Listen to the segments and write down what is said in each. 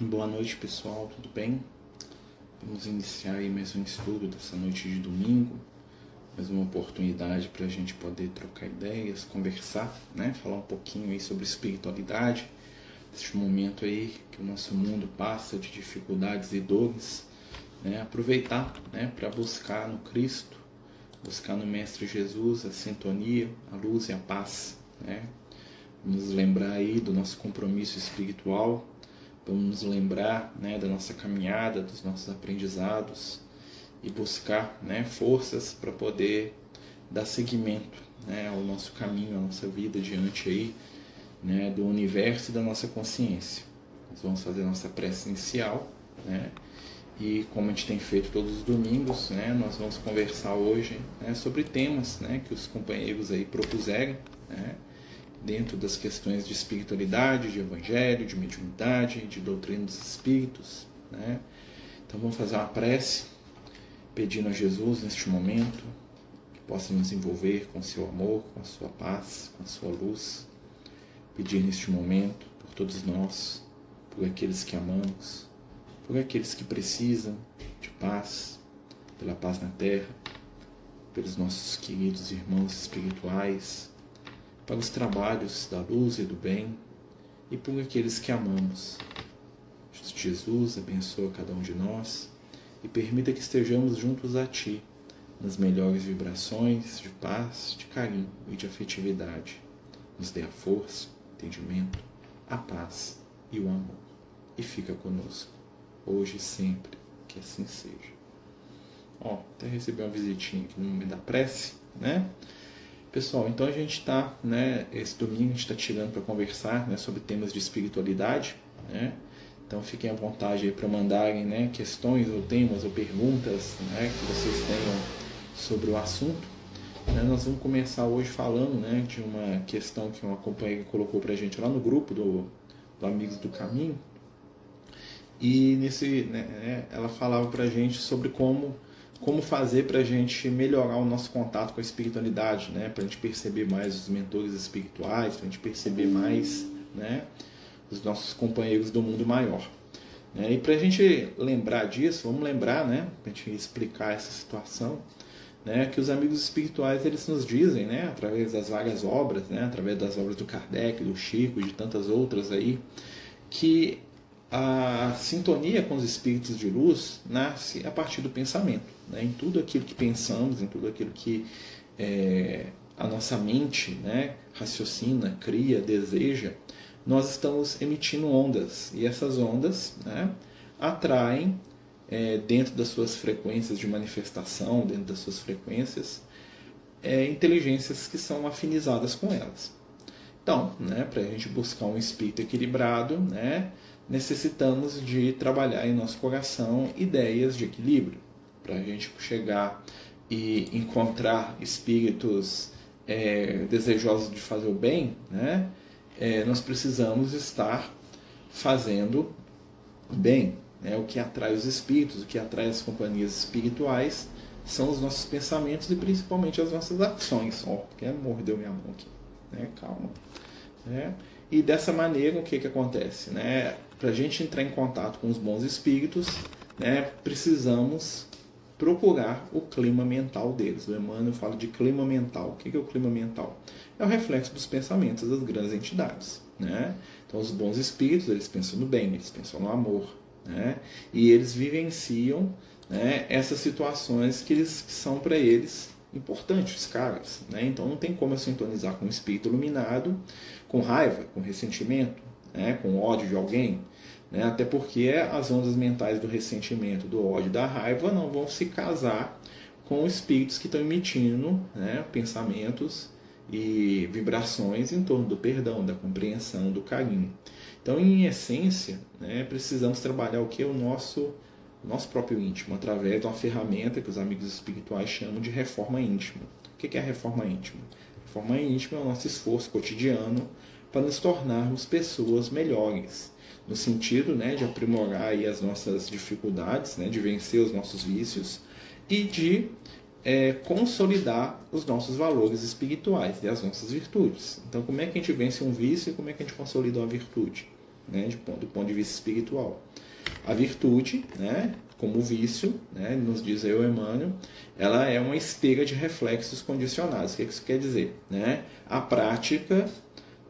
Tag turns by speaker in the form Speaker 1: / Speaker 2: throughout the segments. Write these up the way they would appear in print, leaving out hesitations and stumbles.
Speaker 1: Boa noite, pessoal, tudo bem? Vamos iniciar aí mais um estudo dessa noite de domingo, mais uma oportunidade para a gente poder trocar ideias, conversar, né? Falar um pouquinho aí sobre espiritualidade, este momento aí que o nosso mundo passa de dificuldades e dores, né? Aproveitar, né, para buscar no Cristo, buscar no Mestre Jesus a sintonia, a luz e a paz, né? Vamos lembrar aí do nosso compromisso espiritual. Vamos nos lembrar, né, da nossa caminhada, dos nossos aprendizados e buscar, né, forças para poder dar seguimento, né, ao nosso caminho, à nossa vida diante aí, né, do universo e da nossa consciência. Nós vamos fazer a nossa prece inicial, né, e como a gente tem feito todos os domingos, né, nós vamos conversar hoje, né, sobre temas, né, que os companheiros aí propuseram, né, dentro das questões de espiritualidade, de evangelho, de mediunidade, de doutrina dos espíritos, né? Então vamos fazer uma prece, pedindo a Jesus neste momento que possa nos envolver com o seu amor, com a sua paz, com a sua luz. Pedir neste momento por todos nós, por aqueles que amamos, por aqueles que precisam de paz, pela paz na terra, pelos nossos queridos irmãos espirituais, para os trabalhos da luz e do bem e por aqueles que amamos. Jesus abençoa cada um de nós e permita que estejamos juntos a Ti, nas melhores vibrações de paz, de carinho e de afetividade. Nos dê a força, o entendimento, a paz e o amor. E fica conosco, hoje e sempre, que assim seja. Até recebi uma visitinha aqui no momento da prece, né? Pessoal, então a gente está, né, esse domingo a gente está tirando para conversar, né, sobre temas de espiritualidade, né? Então fiquem à vontade aí para mandarem, né, questões ou temas ou perguntas, né, que vocês tenham sobre o assunto. Nós vamos começar hoje falando, né, de uma questão que uma companheira colocou para a gente lá no grupo do Amigos do Caminho. E ela falava para a gente sobre como fazer para a gente melhorar o nosso contato com a espiritualidade, né? Para a gente perceber mais os mentores espirituais, para a gente perceber mais, né, os nossos companheiros do mundo maior. E para a gente lembrar disso, vamos lembrar, né, para a gente explicar essa situação, né, que os amigos espirituais eles nos dizem, né, através das várias obras, né, através das obras do Kardec, do Chico e de tantas outras aí, que a sintonia com os espíritos de luz nasce a partir do pensamento, né? Em tudo aquilo que pensamos, em tudo aquilo que a nossa mente, né, raciocina, cria, deseja, nós estamos emitindo ondas. E essas ondas, né, atraem, dentro das suas frequências de manifestação, dentro das suas frequências, inteligências que são afinizadas com elas. Então, né, para a gente buscar um espírito equilibrado, né, necessitamos de trabalhar em nosso coração ideias de equilíbrio. Para a gente chegar e encontrar espíritos desejosos de fazer o bem, né, nós precisamos estar fazendo bem. O que atrai os espíritos, o que atrai as companhias espirituais são os nossos pensamentos e principalmente as nossas ações. Quem mordeu minha mão aqui? Calma. E dessa maneira, o que acontece? Para a gente entrar em contato com os bons espíritos, precisamos procurar o clima mental deles. O Emmanuel fala de clima mental. O que é o clima mental? É o reflexo dos pensamentos das grandes entidades. Então, os bons espíritos, eles pensam no bem, eles pensam no amor. E eles vivenciam, essas situações que são para eles importantes, caras. Então, não tem como eu sintonizar com um espírito iluminado, com raiva, com ressentimento, com ódio de alguém. Até porque as ondas mentais do ressentimento, do ódio, da raiva não vão se casar com espíritos que estão emitindo, pensamentos e vibrações em torno do perdão, da compreensão, do carinho. Então, em essência, precisamos trabalhar o que? O nosso próprio íntimo, através de uma ferramenta que os amigos espirituais chamam de reforma íntima. O que é a reforma íntima? A reforma íntima é o nosso esforço cotidiano para nos tornarmos pessoas melhores, no sentido, de aprimorar aí as nossas dificuldades, de vencer os nossos vícios e de consolidar os nossos valores espirituais e as nossas virtudes. Então, como é que a gente vence um vício e como é que a gente consolida uma virtude? né, do ponto de vista espiritual. A virtude, né, como vício, né, nos diz aí o Emmanuel, ela é uma esteira de reflexos condicionados. O que isso quer dizer? Né? A prática,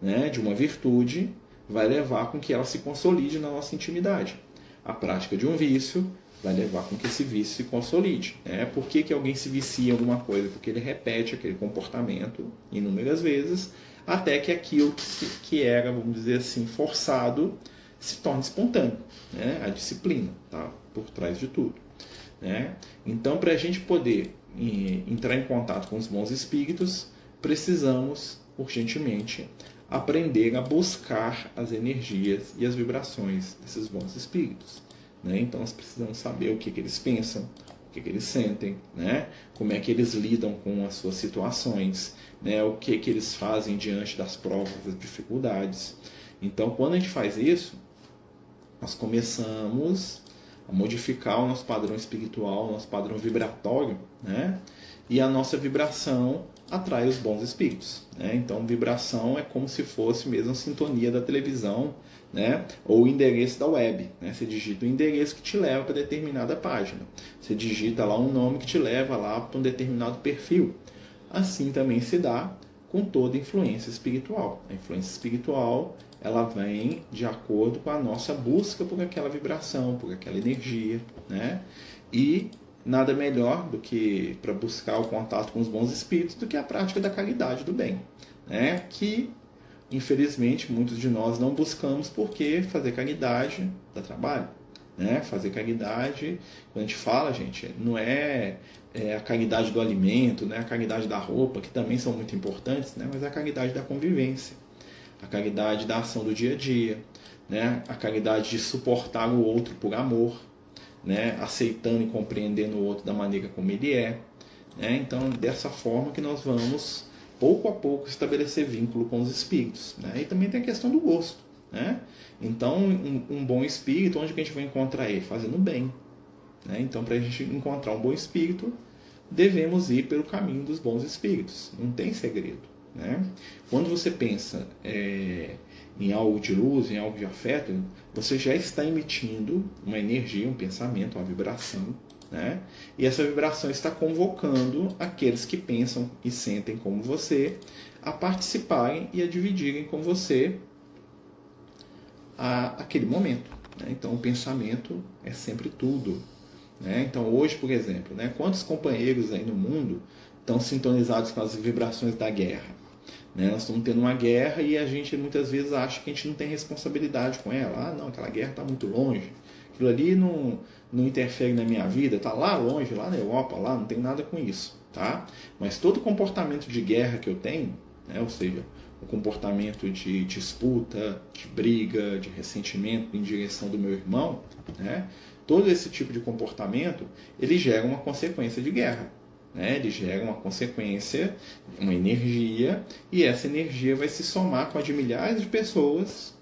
Speaker 1: né, de uma virtude vai levar com que ela se consolide na nossa intimidade. A prática de um vício vai levar com que esse vício se consolide. Né? Por que alguém se vicia em alguma coisa? Porque ele repete aquele comportamento inúmeras vezes, até que aquilo que era, vamos dizer assim, forçado, se torne espontâneo. Né? A disciplina está por trás de tudo. Né? Então, para a gente poder entrar em contato com os bons espíritos, precisamos, urgentemente, aprender a buscar as energias e as vibrações desses bons espíritos. Né? Então, nós precisamos saber o que eles pensam, o que eles sentem, né? Como é que eles lidam com as suas situações, né? O que eles fazem diante das provas, das dificuldades. Então, quando a gente faz isso, nós começamos a modificar o nosso padrão espiritual, o nosso padrão vibratório, né? E a nossa vibração atrai os bons espíritos. Né? Então, vibração é como se fosse mesmo a sintonia da televisão, né? Ou o endereço da web. Né? Você digita o endereço que te leva para determinada página. Você digita lá um nome que te leva lá para um determinado perfil. Assim também se dá com toda influência espiritual. A influência espiritual, ela vem de acordo com a nossa busca por aquela vibração, por aquela energia, né? E nada melhor do que para buscar o contato com os bons espíritos do que a prática da caridade do bem, né? Que, infelizmente, muitos de nós não buscamos, porque fazer caridade dá trabalho. Né? Fazer caridade, quando a gente fala, gente, não é a caridade do alimento, né? A caridade da roupa, que também são muito importantes, né? Mas a caridade da convivência, a caridade da ação do dia a dia, né? A caridade de suportar o outro por amor, né? Aceitando e compreendendo o outro da maneira como ele é. Né? Então, dessa forma que nós vamos, pouco a pouco, estabelecer vínculo com os espíritos. Né? E também tem a questão do gosto. Né? Então, um bom espírito, onde que a gente vai encontrar ele? Fazendo bem. Né? Então, para a gente encontrar um bom espírito, devemos ir pelo caminho dos bons espíritos. Não tem segredo. Né? Quando você pensa em algo de luz, em algo de afeto, você já está emitindo uma energia, um pensamento, uma vibração. Né? E essa vibração está convocando aqueles que pensam e sentem como você a participarem e a dividirem com você aquele momento. Né? Então, o pensamento é sempre tudo. Né? Então, hoje, por exemplo, né, quantos companheiros aí no mundo estão sintonizados com as vibrações da guerra? Né? Nós estamos tendo uma guerra e a gente muitas vezes acha que a gente não tem responsabilidade com ela. Ah, não, aquela guerra está muito longe. Aquilo ali não interfere na minha vida, está lá longe, lá na Europa, lá, não tem nada com isso. Tá? Mas todo comportamento de guerra que eu tenho, né, ou seja, o comportamento de disputa, de briga, de ressentimento em direção do meu irmão, né? Todo esse tipo de comportamento, ele gera uma consequência de guerra. Né? Ele gera uma consequência, uma energia, e essa energia vai se somar com a de milhares de pessoas,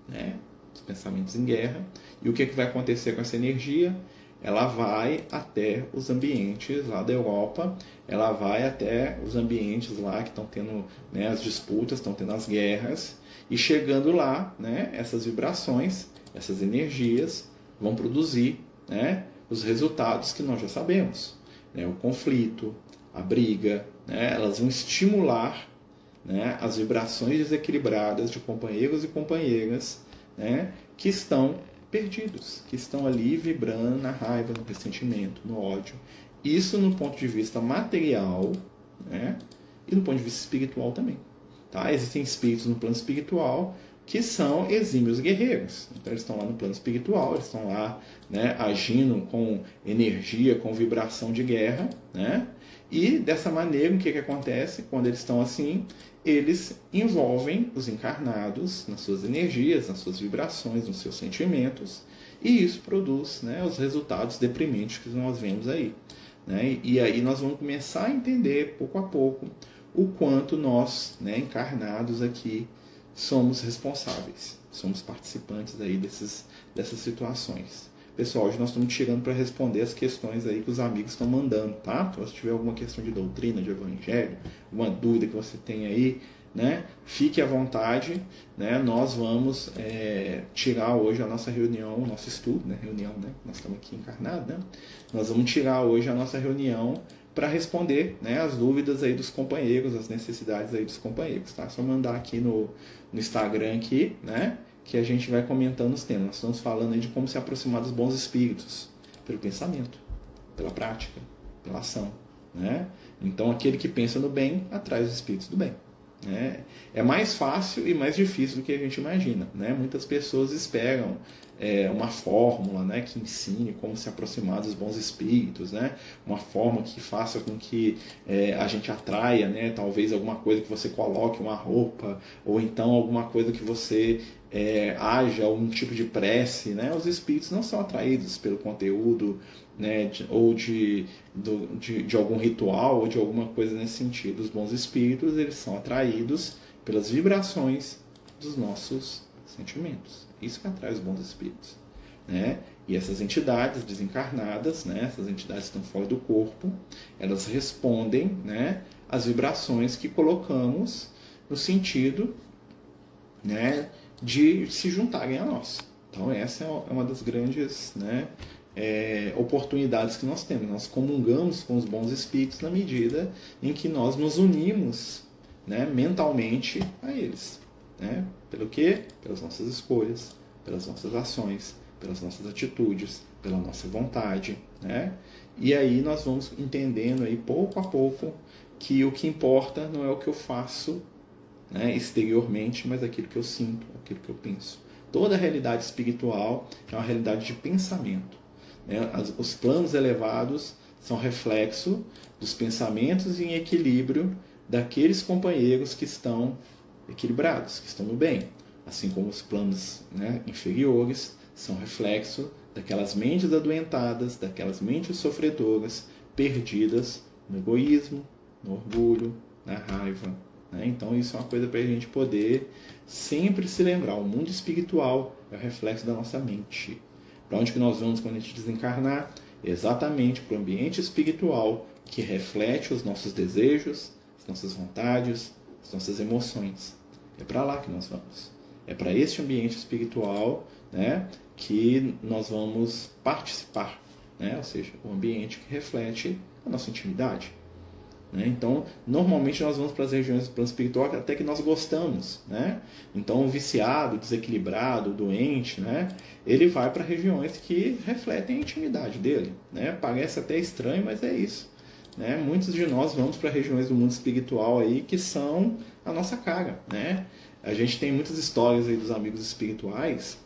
Speaker 1: né? Os pensamentos em guerra. E o que vai acontecer com essa energia? Ela vai até os ambientes lá da Europa, ela vai até os ambientes lá que estão tendo, né, as disputas, estão tendo as guerras, e chegando lá, né, essas vibrações, essas energias vão produzir, né, os resultados que nós já sabemos. Né, o conflito, a briga, né, elas vão estimular, né, as vibrações desequilibradas de companheiros e companheiras, né, que estão perdidos, que estão ali vibrando na raiva, no ressentimento, no ódio. Isso no ponto de vista material, né? E no ponto de vista espiritual também. Tá? Existem espíritos no plano espiritual que são exímios guerreiros. Então eles estão lá no plano espiritual, eles estão lá, né, agindo com energia, com vibração de guerra. Né? E dessa maneira, o que acontece? Quando eles estão assim, eles envolvem os encarnados nas suas energias, nas suas vibrações, nos seus sentimentos, e isso produz, né, os resultados deprimentes que nós vemos aí. Né? E aí nós vamos começar a entender, pouco a pouco, o quanto nós, né, encarnados aqui, somos responsáveis, somos participantes aí dessas situações. Pessoal, hoje nós estamos tirando para responder as questões aí que os amigos estão mandando, tá? Então, se tiver alguma questão de doutrina, de evangelho, alguma dúvida que você tem aí, né? Fique à vontade, né? Nós vamos tirar hoje a nossa reunião, o nosso estudo, né? Reunião, né? Nós estamos aqui encarnados, né? Nós vamos tirar hoje a nossa reunião para responder, né, as dúvidas aí dos companheiros, as necessidades aí dos companheiros, tá? Só mandar aqui no Instagram aqui, né? Que a gente vai comentando os temas. Nós estamos falando aí de como se aproximar dos bons espíritos, pelo pensamento, pela prática, pela ação, né? Então, aquele que pensa no bem atrai os espíritos do bem. Né? É mais fácil e mais difícil do que a gente imagina. Né? Muitas pessoas esperam uma fórmula, né, que ensine como se aproximar dos bons espíritos, né? Uma forma que faça com que a gente atraia, né, talvez alguma coisa que você coloque uma roupa, ou então alguma coisa que você haja um tipo de prece. Né? Os espíritos não são atraídos pelo conteúdo, né, ou de algum ritual ou de alguma coisa nesse sentido. Os bons espíritos, eles são atraídos pelas vibrações dos nossos sentimentos. Isso que atrai os bons espíritos, né? E essas entidades desencarnadas, né, essas entidades que estão fora do corpo, elas respondem, né, às vibrações que colocamos no sentido, né, de se juntarem a nós. Então essa é uma das grandes, né, oportunidades que nós temos. Nós comungamos com os bons espíritos na medida em que nós nos unimos, né, mentalmente a eles. Né? Pelo quê? Pelas nossas escolhas, pelas nossas ações, pelas nossas atitudes, pela nossa vontade. Né? E aí nós vamos entendendo aí, pouco a pouco, que o que importa não é o que eu faço, né, exteriormente, mas aquilo que eu sinto, aquilo que eu penso. Toda a realidade espiritual é uma realidade de pensamento. Os planos elevados são reflexo dos pensamentos em equilíbrio daqueles companheiros que estão equilibrados, que estão no bem. Assim como os planos, né, inferiores são reflexo daquelas mentes adoentadas, daquelas mentes sofredoras, perdidas no egoísmo, no orgulho, na raiva. Né? Então isso é uma coisa para a gente poder sempre se lembrar. O mundo espiritual é o reflexo da nossa mente. Para onde que nós vamos quando a gente desencarnar? Exatamente para o ambiente espiritual que reflete os nossos desejos, as nossas vontades, as nossas emoções. É para lá que nós vamos. É para este ambiente espiritual, né, que nós vamos participar. Né? Ou seja, o ambiente que reflete a nossa intimidade. Né? Então, normalmente nós vamos para as regiões do plano espiritual até que nós gostamos. Né? Então, o viciado, desequilibrado, doente, né, ele vai para regiões que refletem a intimidade dele. Né? Parece até estranho, mas é isso. Né? Muitos de nós vamos para regiões do mundo espiritual aí que são a nossa cara. Né? A gente tem muitas histórias aí dos amigos espirituais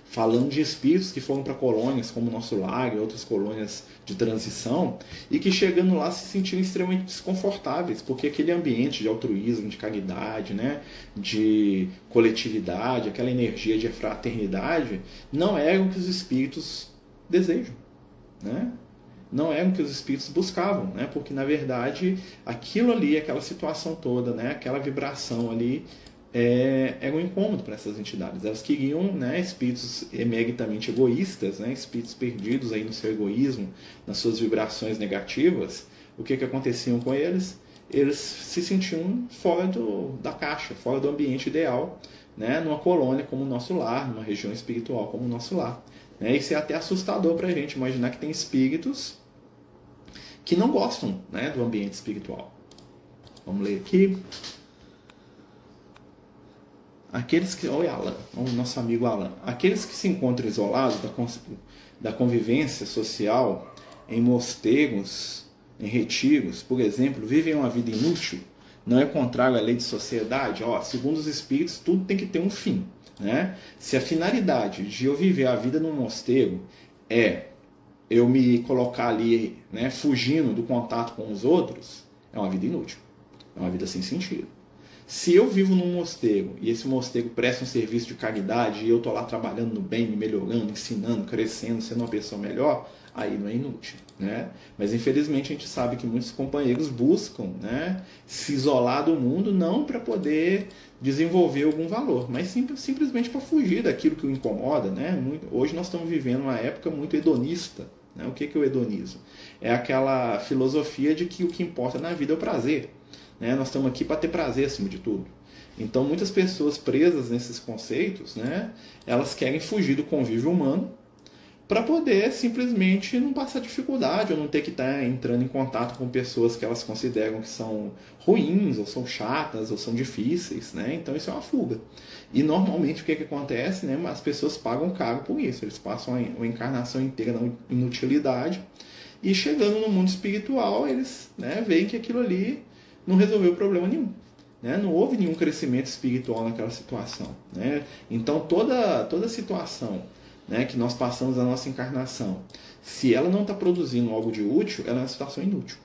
Speaker 1: falando de espíritos que foram para colônias como Nosso Lar e outras colônias de transição e que chegando lá se sentiram extremamente desconfortáveis, porque aquele ambiente de altruísmo, de caridade, né, de coletividade, aquela energia de fraternidade, não era o que os espíritos desejam. Né? Não era o que os espíritos buscavam, né? Porque na verdade aquilo ali, aquela situação toda, né, aquela vibração ali, era um incômodo para essas entidades. Elas queriam, né, espíritos emeritamente egoístas, né, espíritos perdidos aí no seu egoísmo, nas suas vibrações negativas. O que acontecia com eles? Eles se sentiam fora da caixa, fora do ambiente ideal, né, numa colônia como o Nosso Lar, numa região espiritual como o Nosso Lar. Né? Isso é até assustador para a gente imaginar que tem espíritos que não gostam, né, do ambiente espiritual. Vamos ler aqui. Aqueles que, oi Alan, o nosso amigo Alan, aqueles que se encontram isolados da convivência social em mosteiros, em retiros, por exemplo, vivem uma vida inútil, não é contrário à lei de sociedade? Segundo os espíritos, tudo tem que ter um fim. Né? Se a finalidade de eu viver a vida num mosteiro é eu me colocar ali, né, fugindo do contato com os outros, é uma vida inútil, é uma vida sem sentido. Se eu vivo num mosteiro e esse mosteiro presta um serviço de caridade e eu estou lá trabalhando no bem, me melhorando, ensinando, crescendo, sendo uma pessoa melhor, aí não é inútil. Né? Mas infelizmente a gente sabe que muitos companheiros buscam, né, se isolar do mundo não para poder desenvolver algum valor, mas simplesmente para fugir daquilo que o incomoda. Né? Hoje nós estamos vivendo uma época muito hedonista. Né? O que é o hedonismo? É aquela filosofia de que o que importa na vida é o prazer. né? Nós estamos aqui para ter prazer acima de tudo. Então, muitas pessoas presas nesses conceitos, né, elas querem fugir do convívio humano para poder simplesmente não passar dificuldade ou não ter que estar entrando em contato com pessoas que elas consideram que são ruins, ou são chatas, ou são difíceis, né? Então isso é uma fuga. E normalmente o que acontece, né? As pessoas pagam caro por isso, eles passam a encarnação inteira na inutilidade e chegando no mundo espiritual eles, né, veem que aquilo ali não resolveu problema nenhum. Né? Não houve nenhum crescimento espiritual naquela situação. Né? Então toda situação, né, que nós passamos na nossa encarnação, se ela não está produzindo algo de útil, ela é uma situação inútil.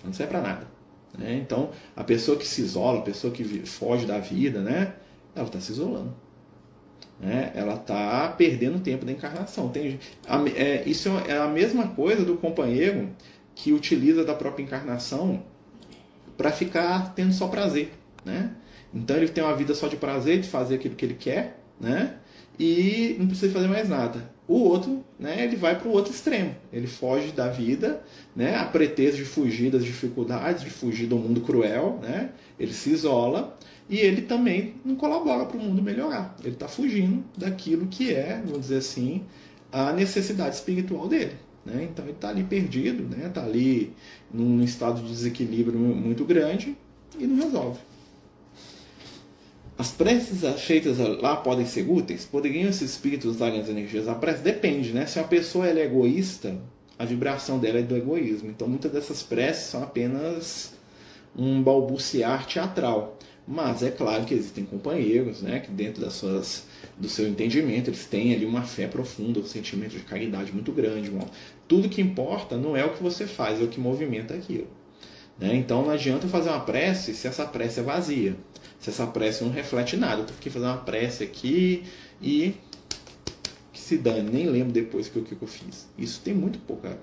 Speaker 1: Não serve para nada. Né? Então, a pessoa que se isola, a pessoa que foge da vida, né, ela está se isolando. Né? Ela está perdendo tempo da encarnação. Isso é a mesma coisa do companheiro que utiliza da própria encarnação para ficar tendo só prazer. Né? Então, ele tem uma vida só de prazer, de fazer aquilo que ele quer, né? E não precisa fazer mais nada. O outro, né, ele vai para o outro extremo. Ele foge da vida, né, a pretexto de fugir das dificuldades, de fugir do mundo cruel. Né? Ele se isola e ele também não colabora para o mundo melhorar. Ele está fugindo daquilo que é, vamos dizer assim, a necessidade espiritual dele. Né? Então ele está ali perdido, né? Está ali num estado de desequilíbrio muito grande e não resolve. As preces feitas lá podem ser úteis? Poderiam esses espíritos darem as energias à prece? Depende, né? Se uma pessoa ela é egoísta, a vibração dela é do egoísmo. Então muitas dessas preces são apenas um balbuciar teatral. Mas é claro que existem companheiros, né, que dentro do seu entendimento eles têm ali uma fé profunda, um sentimento de caridade muito grande. Tudo que importa não é o que você faz, é o que movimenta aquilo. Né? Então não adianta fazer uma prece se essa prece é vazia. Se essa prece não reflete nada. Eu fiquei fazendo uma prece aqui e que se dane, nem lembro depois o que eu fiz. Isso tem muito pouca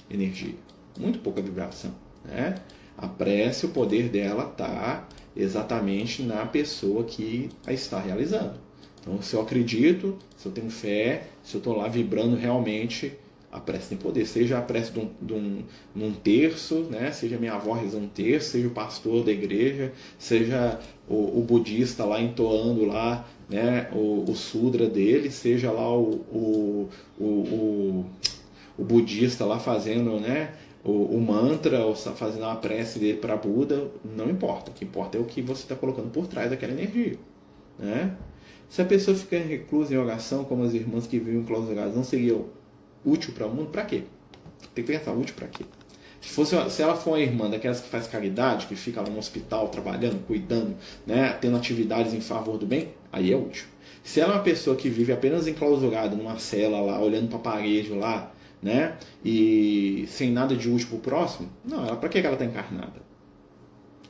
Speaker 1: energia, muito pouca vibração. Né? A prece, o poder dela está exatamente na pessoa que a está realizando. Então, se eu acredito, se eu tenho fé, se eu estou lá vibrando realmente, a prece tem poder. Seja a prece de um terço, né? Seja minha avó rezando um terço, seja o pastor da igreja, seja o budista lá entoando lá, né, o sudra dele, seja lá o budista lá fazendo, né, o mantra, ou fazendo uma prece dele para Buda, não importa. O que importa é o que você está colocando por trás daquela energia. Né? Se a pessoa ficar reclusa em oração, como as irmãs que vivem clausuradas, não seria útil para o mundo? Para quê? Tem que pensar, útil para quê? Se ela for uma irmã daquelas que faz caridade, que fica lá no hospital trabalhando, cuidando, né, tendo atividades em favor do bem, aí é útil. Se ela é uma pessoa que vive apenas enclausurada numa cela lá, olhando para a parede lá, né, e sem nada de útil para o próximo, não, para que ela está encarnada?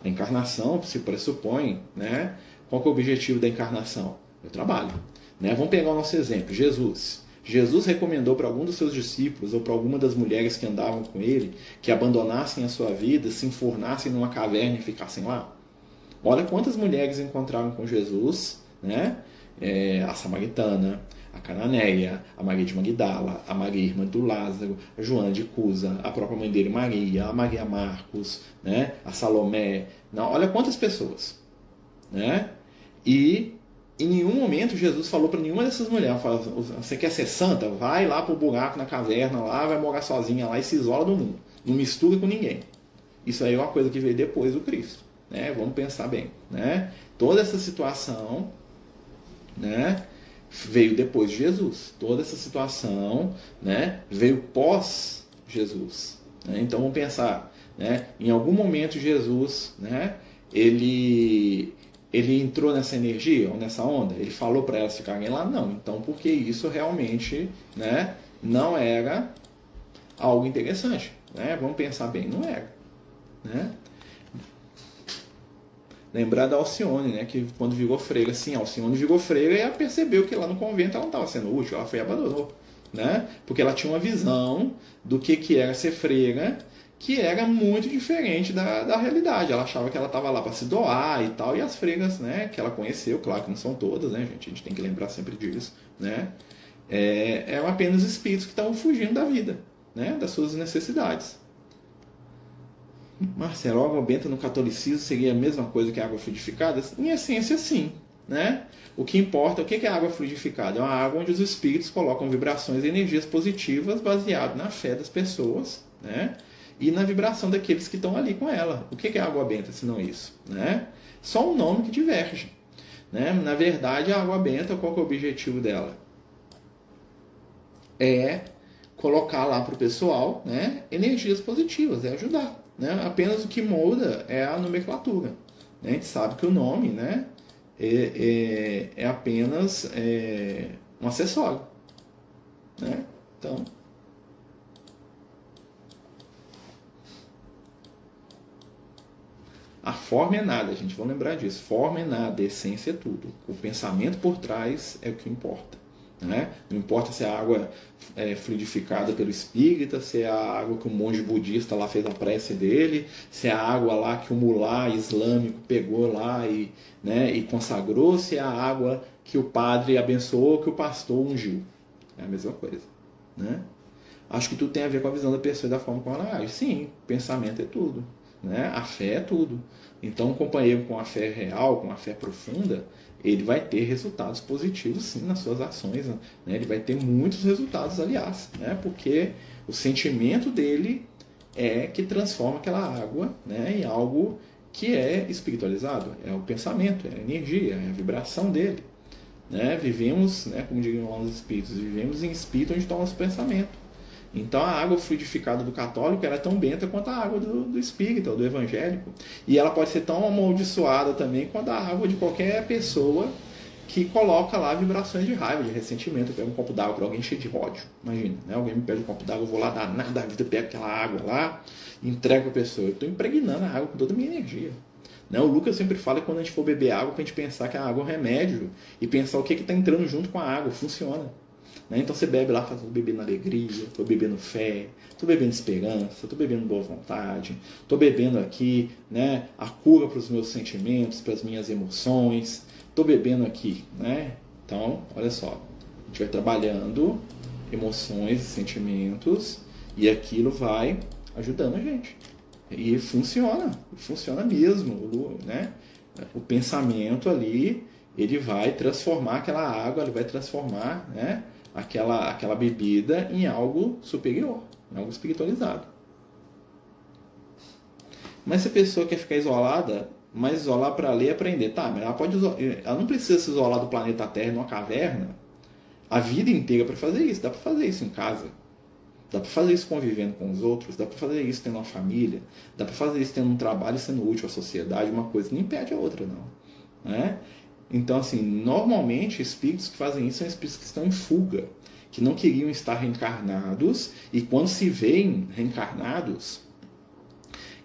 Speaker 1: A encarnação se pressupõe, né, qual que é o objetivo da encarnação? É o trabalho. Né? Vamos pegar o nosso exemplo, Jesus. Jesus recomendou para algum dos seus discípulos ou para alguma das mulheres que andavam com ele que abandonassem a sua vida, se enfurnassem numa caverna e ficassem lá. Olha quantas mulheres encontraram com Jesus, né? A samaritana, a cananeia, a Maria de Magdala, a Maria irmã do Lázaro, a Joana de Cusa, a própria mãe dele Maria, a Maria Marcos, né? A Salomé. Não, olha quantas pessoas. Né? E em nenhum momento Jesus falou para nenhuma dessas mulheres, você quer ser santa? Vai lá pro buraco na caverna, lá vai morar sozinha lá e se isola do mundo. Não mistura com ninguém. Isso aí é uma coisa que veio depois do Cristo. Né? Vamos pensar bem. Né? Toda essa situação, né, veio depois de Jesus. Toda essa situação, né, veio pós Jesus. Né? Então vamos pensar. Né? Em algum momento Jesus, né, ele entrou nessa energia, ou nessa onda? Ele falou para elas ficarem lá? Não. Então, porque isso realmente, né, não era algo interessante. Né? Vamos pensar bem, não era. Né? Lembrar da Alcione, né, que quando virou freira, sim, a Alcione virou freira e ela percebeu que lá no convento ela não estava sendo útil, ela foi e abandonou. Né? Porque ela tinha uma visão do que era ser freira, que era muito diferente da realidade. Ela achava que ela estava lá para se doar e tal, e as freiras, né, que ela conheceu, claro que não são todas, né, gente? A gente tem que lembrar sempre disso, né? Eram apenas espíritos que estavam fugindo da vida, né, das suas necessidades. Marcelo, a água benta no catolicismo seria a mesma coisa que a água fluidificada? Em essência, sim. Né? O que importa, o que é água fluidificada? É uma água onde os espíritos colocam vibrações e energias positivas baseado na fé das pessoas, né? E na vibração daqueles que estão ali com ela. O que é água benta, se não isso? Né? Só um nome que diverge. Né? Na verdade, a água benta, qual que é o objetivo dela? É colocar lá para o pessoal, né, energias positivas, é ajudar. Né? Apenas o que muda é a nomenclatura. Né? A gente sabe que o nome, né, é apenas um acessório. Né? Então, a forma é nada, gente. Vamos lembrar disso. Forma é nada, essência é tudo. O pensamento por trás é o que importa. Né? Não importa se a água é fluidificada pelo espírita, se é a água que o monge budista lá fez a prece dele, se é a água lá que o mulá islâmico pegou lá né, e consagrou, se é a água que o padre abençoou, que o pastor ungiu. É a mesma coisa. Né? Acho que tudo tem a ver com a visão da pessoa e da forma como ela age. Sim, pensamento é tudo. Né? A fé é tudo. Então, um companheiro com a fé real, com a fé profunda, ele vai ter resultados positivos, sim, nas suas ações. Né? Ele vai ter muitos resultados, aliás, né? Porque o sentimento dele é que transforma aquela água, né, em algo que é espiritualizado. É o pensamento, é a energia, é a vibração dele. Né? Vivemos, né, como diriam lá os espíritos, vivemos em espírito onde está o nosso pensamento. Então a água fluidificada do católico era tão benta quanto a água do espírita, ou do evangélico. E ela pode ser tão amaldiçoada também quanto a água de qualquer pessoa que coloca lá vibrações de raiva, de ressentimento. Eu pego um copo d'água para alguém cheio de ódio. Imagina, né? Alguém me pede um copo d'água, eu vou lá dar nada da vida, pego aquela água lá e entrego para a pessoa. Eu estou impregnando a água com toda a minha energia. Né? O Lucas sempre fala que quando a gente for beber água, para a gente pensar que a água é um remédio e pensar o que está entrando junto com a água. Funciona. Então você bebe lá, estou bebendo alegria, estou bebendo fé, estou bebendo esperança, estou bebendo boa vontade, estou bebendo aqui, né, a cura para os meus sentimentos, para as minhas emoções, estou bebendo aqui. Né? Então, olha só, a gente vai trabalhando emoções e sentimentos e aquilo vai ajudando a gente. E funciona mesmo. Né? O pensamento ali, ele vai transformar aquela água, ele vai transformar, né, aquela bebida em algo superior, em algo espiritualizado. Mas se a pessoa quer ficar isolada, mas isolar para ler e aprender, tá, mas ela não precisa se isolar do planeta Terra numa caverna a vida inteira para fazer isso. Dá para fazer isso em casa. Dá para fazer isso convivendo com os outros, dá para fazer isso tendo uma família, dá para fazer isso tendo um trabalho e sendo útil à sociedade. Uma coisa não impede a outra, não. Né? Então, assim, normalmente espíritos que fazem isso são espíritos que estão em fuga, que não queriam estar reencarnados e quando se veem reencarnados,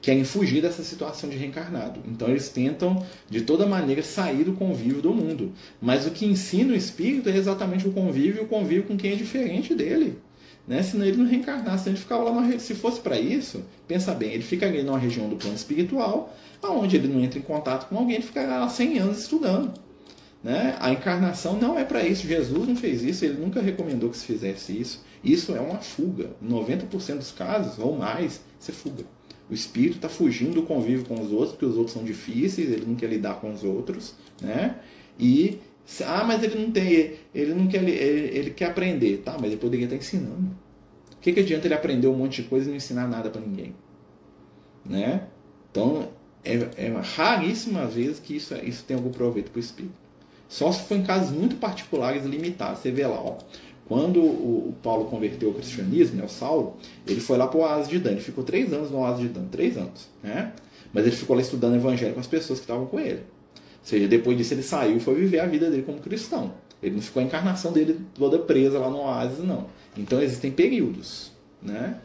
Speaker 1: querem fugir dessa situação de reencarnado. Então eles tentam, de toda maneira, sair do convívio do mundo. Mas o que ensina o espírito é exatamente o convívio com quem é diferente dele. Né? Senão ele não reencarnasse, se ele ficava lá se fosse para isso, pensa bem, ele ficaria numa região do plano espiritual, onde ele não entra em contato com alguém, ele ficaria lá 100 anos estudando. Né? A encarnação não é para isso. Jesus não fez isso, ele nunca recomendou que se fizesse isso. Isso é uma fuga. Em 90% dos casos, ou mais, você fuga. O espírito está fugindo do convívio com os outros, porque os outros são difíceis, ele não quer lidar com os outros. Né? E, mas ele não tem, ele não quer, ele quer aprender. Tá, mas ele poderia estar ensinando. O que adianta ele aprender um monte de coisa e não ensinar nada para ninguém? Né? Então, é raríssima vez que isso tem algum proveito para o espírito. Só se for em casos muito particulares e limitados. Você vê lá, ó, quando o Paulo converteu ao cristianismo, né, o Saulo, ele foi lá para o Oásis de Dan. Ele ficou 3 anos no Oásis de Dan, 3 anos. Né? Mas ele ficou lá estudando o evangelho com as pessoas que estavam com ele. Ou seja, depois disso ele saiu e foi viver a vida dele como cristão. Ele não ficou a encarnação dele toda presa lá no Oásis, não. Então existem períodos. Né?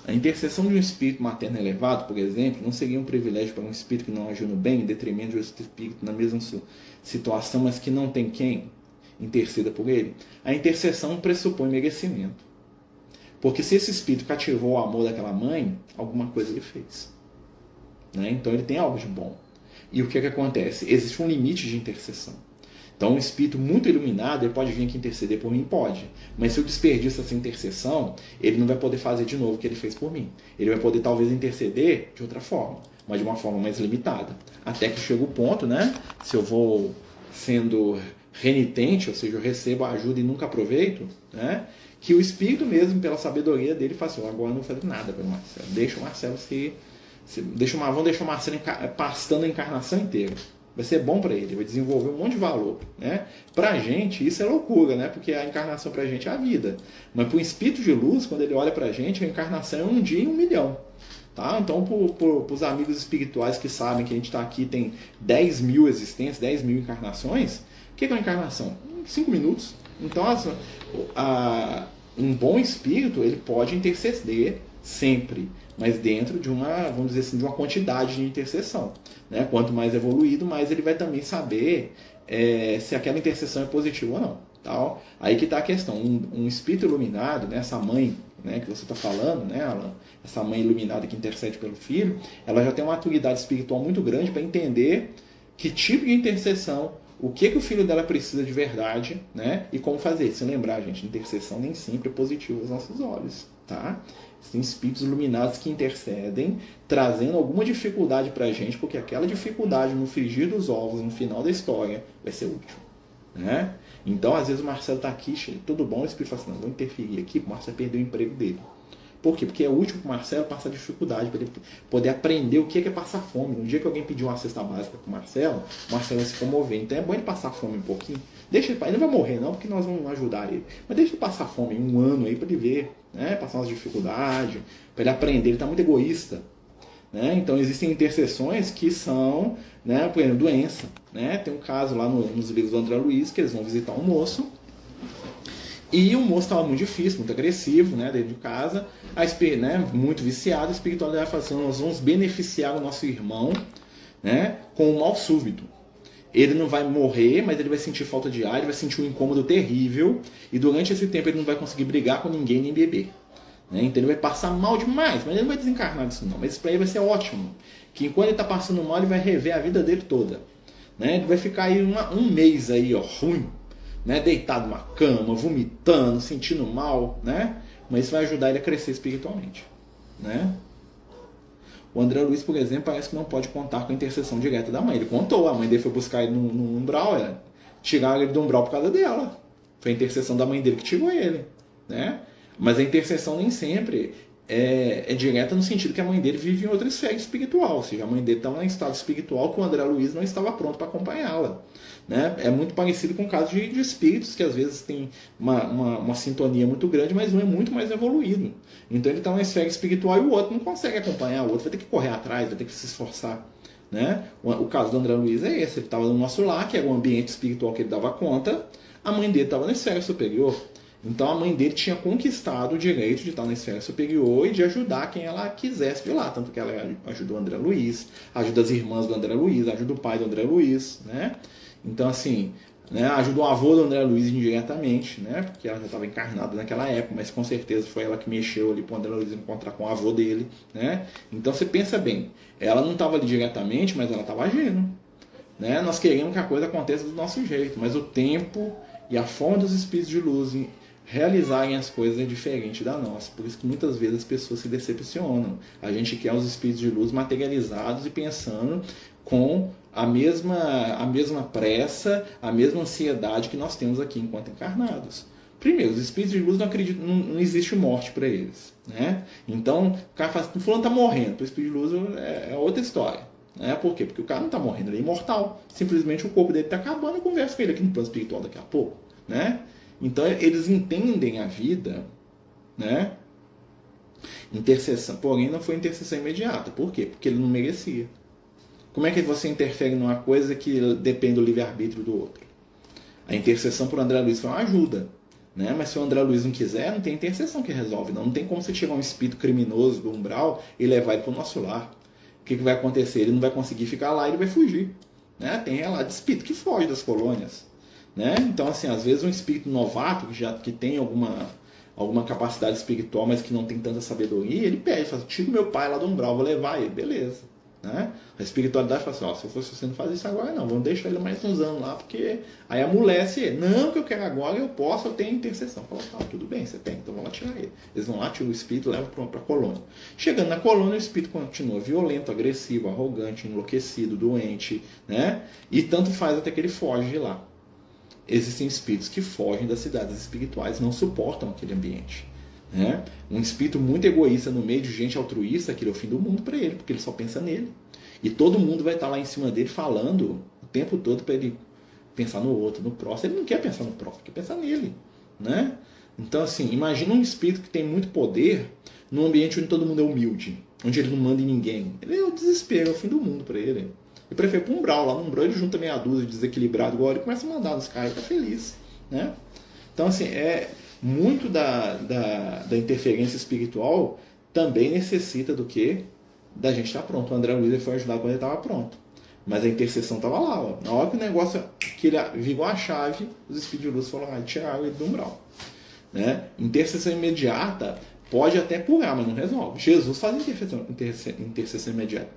Speaker 1: A intercessão de um espírito materno elevado, por exemplo, não seria um privilégio para um espírito que não agiu no bem, em detrimento de outro espírito na mesma situação, mas que não tem quem interceda por ele? A intercessão pressupõe merecimento. Porque se esse espírito cativou o amor daquela mãe, alguma coisa ele fez. Né? Então ele tem algo de bom. E o que acontece? Existe um limite de intercessão. Então, um espírito muito iluminado, ele pode vir aqui interceder por mim? Pode. Mas se eu desperdiço essa intercessão, ele não vai poder fazer de novo o que ele fez por mim. Ele vai poder, talvez, interceder de outra forma, mas de uma forma mais limitada. Até que chega o ponto, né? Se eu vou sendo renitente, ou seja, eu recebo a ajuda e nunca aproveito, né? Que o espírito mesmo, pela sabedoria dele, fala assim, agora não vou fazer nada pelo Marcelo. Deixa o Marcelo vamos deixar o Marcelo pastando a encarnação inteira. Vai ser bom para ele, vai desenvolver um monte de valor, né? Pra gente, isso é loucura, né? Porque a encarnação pra gente é a vida. Mas pro espírito de luz, quando ele olha pra gente, a encarnação é um dia em 1 milhão. Tá? Então, para os amigos espirituais que sabem que a gente está aqui, tem 10 mil existências, 10 mil encarnações, o que é uma encarnação? 5 minutos. Então, um bom espírito, ele pode interceder sempre, mas dentro de uma, vamos dizer assim, de uma quantidade de intercessão. Né? Quanto mais evoluído, mais ele vai também saber se aquela intercessão é positiva ou não. Tá? Aí que está a questão. Um espírito iluminado, né, essa mãe, né, que você está falando, né, essa mãe iluminada que intercede pelo filho, ela já tem uma maturidade espiritual muito grande para entender que tipo de intercessão, o que o filho dela precisa de verdade, né, e como fazer. Se lembrar, gente, intercessão nem sempre é positiva aos nossos olhos. Tá? Tem espíritos iluminados que intercedem, trazendo alguma dificuldade para a gente, porque aquela dificuldade no frigir dos ovos, no final da história, vai ser útil. Né? Então, às vezes o Marcelo está aqui, tudo bom, o espírito fala assim, não, vou interferir aqui, o Marcelo perdeu o emprego dele. Por quê? Porque é útil para o Marcelo passar dificuldade, para ele poder aprender o que é passar fome. No dia que alguém pedir uma cesta básica para o Marcelo vai se comover. Então é bom ele passar fome um pouquinho. Deixa ele não vai morrer não, porque nós vamos ajudar ele. Mas deixa ele passar fome 1 ano aí para ele ver, né? Passar umas dificuldades, para ele aprender. Ele está muito egoísta. Né? Então existem intercessões que são, né, por exemplo, doença. Né? Tem um caso lá nos livros do André Luiz, que eles vão visitar um moço, e o moço estava muito difícil, muito agressivo, né, dentro de casa, né, muito viciado. A espiritualidade fala assim, nós vamos beneficiar o nosso irmão, né, com um mal súbito. Ele não vai morrer, mas ele vai sentir falta de ar, ele vai sentir um incômodo terrível, e durante esse tempo ele não vai conseguir brigar com ninguém nem beber. Né? Então ele vai passar mal demais, mas ele não vai desencarnar disso não. Mas isso para ele vai ser ótimo. Que enquanto ele está passando mal, ele vai rever a vida dele toda. Né? Ele vai ficar aí um mês aí, ó, ruim, né? Deitado numa cama, vomitando, sentindo mal, né? Mas isso vai ajudar ele a crescer espiritualmente. Né? O André Luiz, por exemplo, parece que não pode contar com a intercessão direta da mãe. Ele contou, a mãe dele foi buscar ele no umbral, tiraram ele do umbral por causa dela. Foi a intercessão da mãe dele que tirou ele. Né? Mas a intercessão nem sempre é direta no sentido que a mãe dele vive em outra esfera espiritual. Ou seja, a mãe dele estava em estado espiritual que o André Luiz não estava pronto para acompanhá-la. Né? É muito parecido com o caso de espíritos que às vezes tem uma sintonia muito grande, mas um é muito mais evoluído. Então ele está numa esfera espiritual e o outro não consegue acompanhar, o outro vai ter que correr atrás, vai ter que se esforçar. Né? O caso do André Luiz é esse, ele estava no nosso lar, que era um ambiente espiritual que ele dava conta, a mãe dele estava na esfera superior. Então a mãe dele tinha conquistado o direito de estar na esfera superior e de ajudar quem ela quisesse de lá. Tanto que ela ajudou o André Luiz, ajuda as irmãs do André Luiz, ajuda o pai do André Luiz, né? Então assim, né, ajudou o avô do André Luiz indiretamente, né? Porque ela já estava encarnada naquela época, mas com certeza foi ela que mexeu ali para o André Luiz encontrar com o avô dele, né? Então você pensa bem, ela não estava ali diretamente, mas ela estava agindo. Né? Nós queremos que a coisa aconteça do nosso jeito, mas o tempo e a forma dos espíritos de luz realizarem as coisas é diferente da nossa. Por isso que muitas vezes as pessoas se decepcionam. A gente quer os espíritos de luz materializados e pensando com a mesma pressa, a mesma ansiedade que nós temos aqui enquanto encarnados. Primeiro, os espíritos de luz não acreditam, não existe morte para eles. Né? Então, o cara fala, o fulano está morrendo, para o espírito de luz é outra história. Né? Por quê? Porque o cara não está morrendo, ele é imortal. Simplesmente o corpo dele está acabando, eu converso com ele aqui no plano espiritual daqui a pouco. Né? Então eles entendem a vida, né? Intercessão, porém não foi intercessão imediata. Por quê? Porque ele não merecia. Como é que você interfere numa coisa que depende do livre-arbítrio do outro? A intercessão por André Luiz foi uma ajuda, né? Mas se o André Luiz não quiser, não tem intercessão que resolve. Não tem como você tirar um espírito criminoso do umbral e levar ele para o nosso lar. O que vai acontecer? Ele não vai conseguir ficar lá, ele vai fugir. Né? Tem relato de espírito que foge das colônias. Né? Então, assim, às vezes um espírito novato que tem alguma capacidade espiritual, mas que não tem tanta sabedoria, ele pede, fala, tira o meu pai lá do umbral, vou levar ele, beleza. Né? A espiritualidade fala assim, ó, se eu fosse você não faz isso agora não, vamos deixar ele mais uns anos lá, porque aí amolece ele. Não, que eu quero agora, eu posso, eu tenho intercessão. Fala, tá, tudo bem, você tem, então vamos lá tirar ele. Eles vão lá, tiram o espírito e levam para a colônia. Chegando na colônia, o espírito continua violento, agressivo, arrogante, enlouquecido, doente, né? E tanto faz até que ele foge de lá. Existem espíritos que fogem das cidades espirituais, não suportam aquele ambiente. Né? Um espírito muito egoísta no meio de gente altruísta, aquele é o fim do mundo para ele, porque ele só pensa nele. E todo mundo vai estar lá em cima dele falando o tempo todo para ele pensar no outro, no próximo. Ele não quer pensar no próximo, quer pensar nele. Né? Então, assim, imagina um espírito que tem muito poder num ambiente onde todo mundo é humilde, onde ele não manda em ninguém. Ele é o desespero, é o fim do mundo para ele. Ele prefere para um umbral. Lá no umbral ele junta meia dúzia de desequilibrado igual, ele começa a mandar nos caras e fica feliz. Né? Então, assim, muito da interferência espiritual também necessita do quê? Da gente estar pronto. O André Luiz foi ajudar quando ele estava pronto. Mas a intercessão estava lá. Ó. Na hora que o negócio, que ele virou a chave, os espíritos de luz falaram, tiraram ele do umbral. Né? Intercessão imediata pode até curar, mas não resolve. Jesus faz intercessão imediata.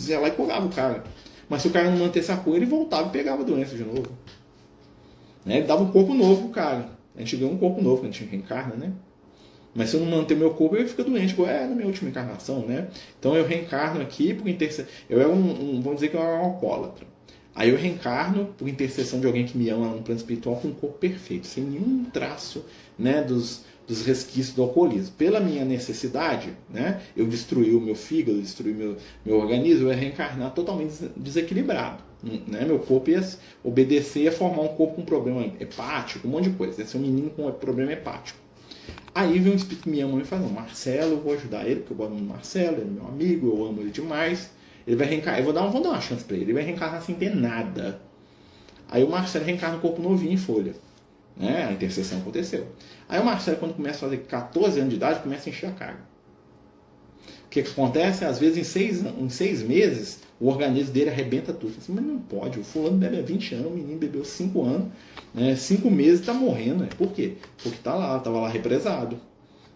Speaker 1: Ia lá e curava o cara. Mas se o cara não mantesse a cura, ele voltava e pegava a doença de novo. Né? Ele dava um corpo novo pro cara. A gente ganha um corpo novo quando a gente reencarna, né? Mas se eu não manter meu corpo, eu fico doente, igual na minha última encarnação, né? Então eu reencarno aqui por intercessão. Eu era vamos dizer que eu era um alcoólatra. Aí eu reencarno por intercessão de alguém que me ama no plano espiritual com um corpo perfeito, sem nenhum traço, né, dos resquícios do alcoolismo. Pela minha necessidade, né, eu destruí o meu fígado, destruí meu organismo, eu ia reencarnar totalmente desequilibrado. Né? Meu corpo ia obedecer a formar um corpo com problema hepático, um monte de coisa. Ia ser um menino com problema hepático. Aí vem um espírito que me ama e fala, não, Marcelo, eu vou ajudar ele, porque eu gosto do Marcelo, ele é meu amigo, eu amo ele demais. Ele vai reencarnar, eu vou dar uma chance pra ele. Ele vai reencarnar sem ter nada. Aí o Marcelo reencarna um corpo novinho em folha. Né? A intercessão aconteceu. Aí o Marcelo, quando começa a fazer 14 anos de idade, começa a encher a cara. O que acontece? Às vezes, em 6 meses, o organismo dele arrebenta tudo. Assim, mas não pode, o fulano bebe há 20 anos, o menino bebeu 5 anos, né? 5 meses e está morrendo. Né? Por quê? Porque estava lá represado.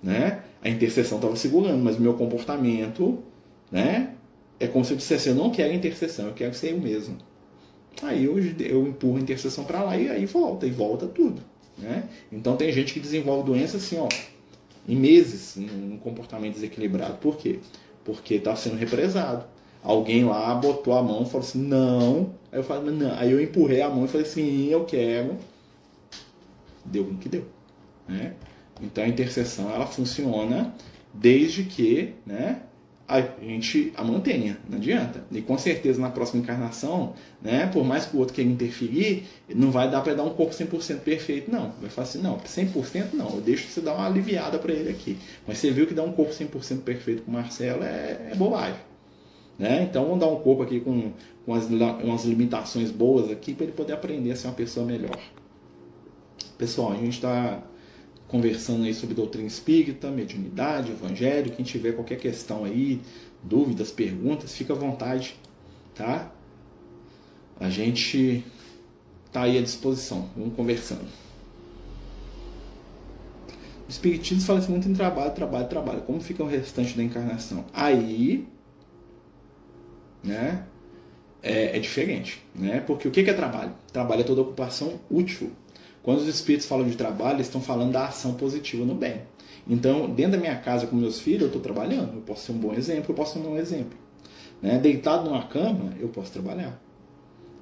Speaker 1: Né? A intercessão estava segurando, mas o meu comportamento, né? É como se eu dissesse, eu não quero intercessão, eu quero ser eu mesmo. Aí eu empurro a intercessão para lá e aí volta tudo. Né? Então tem gente que desenvolve doença assim, ó, em meses, um comportamento desequilibrado. Por quê? Porque está sendo represado. Alguém lá botou a mão e falou assim, não. Aí eu falei, não. Aí eu empurrei a mão e falei, sim, eu quero. Deu o que deu. Né? Então a intercessão, ela funciona desde que, né, a gente a mantenha, não adianta. E com certeza na próxima encarnação, né, por mais que o outro queira interferir, não vai dar para dar um corpo 100% perfeito, não. Vai falar assim, não, 100% não, eu deixo você dar uma aliviada para ele aqui. Mas você viu que dar um corpo 100% perfeito com o Marcelo é bobagem. Né? Então vamos dar um corpo aqui com umas limitações boas aqui para ele poder aprender a ser uma pessoa melhor. Pessoal, a gente está conversando aí sobre doutrina espírita, mediunidade, evangelho. Quem tiver qualquer questão aí, dúvidas, perguntas, fica à vontade, tá? A gente tá aí à disposição. Vamos conversando. O espiritismo fala assim muito em trabalho. Como fica o restante da encarnação? Aí, né, é diferente, né? Porque o que é trabalho? Trabalho é toda ocupação útil. Quando os espíritos falam de trabalho, eles estão falando da ação positiva no bem. Então, dentro da minha casa com meus filhos, eu estou trabalhando. Eu posso ser um bom exemplo, eu posso ser um mau exemplo. Né? Deitado numa cama, eu posso trabalhar.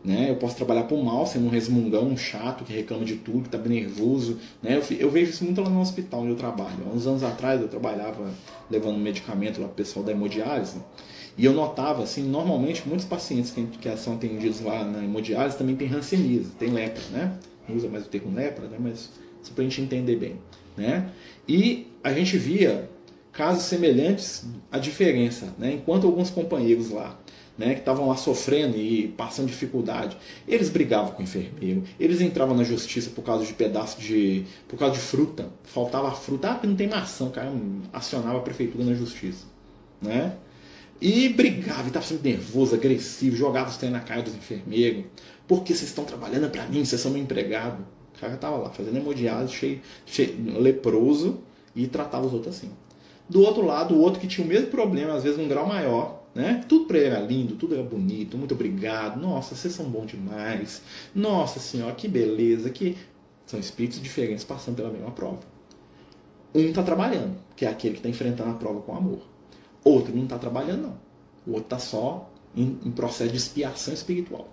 Speaker 1: Né? Eu posso trabalhar por mal, sendo um resmungão, um chato, que reclama de tudo, que está nervoso. Né? Eu vejo isso muito lá no hospital onde eu trabalho. Há uns anos atrás, eu trabalhava levando medicamento lá para o pessoal da hemodiálise. E eu notava, assim, normalmente, muitos pacientes que são atendidos lá na hemodiálise também têm hanseníase, tem lepra, né? Não usa mais o termo lepra, né? Mas só para a gente entender bem. Né? E a gente via casos semelhantes à diferença. Né? Enquanto alguns companheiros lá, né, que estavam lá sofrendo e passando dificuldade, eles brigavam com o enfermeiro, eles entravam na justiça por causa de por causa de fruta, faltava fruta, porque não tem maçã, o cara acionava a prefeitura na justiça. Né? E brigava, e estava sempre nervoso, agressivo, jogava os trem na cara dos enfermeiros. Porque vocês estão trabalhando para mim, vocês são meu empregado. O cara estava lá, fazendo hemodiálise, cheio, leproso, e tratava os outros assim. Do outro lado, o outro que tinha o mesmo problema, às vezes um grau maior, né? Tudo para ele era lindo, tudo era bonito, muito obrigado, nossa, vocês são bons demais, nossa senhora, que beleza, que... São espíritos diferentes passando pela mesma prova. Um está trabalhando, que é aquele que está enfrentando a prova com amor. Outro não está trabalhando, não. O outro está só em processo de expiação espiritual.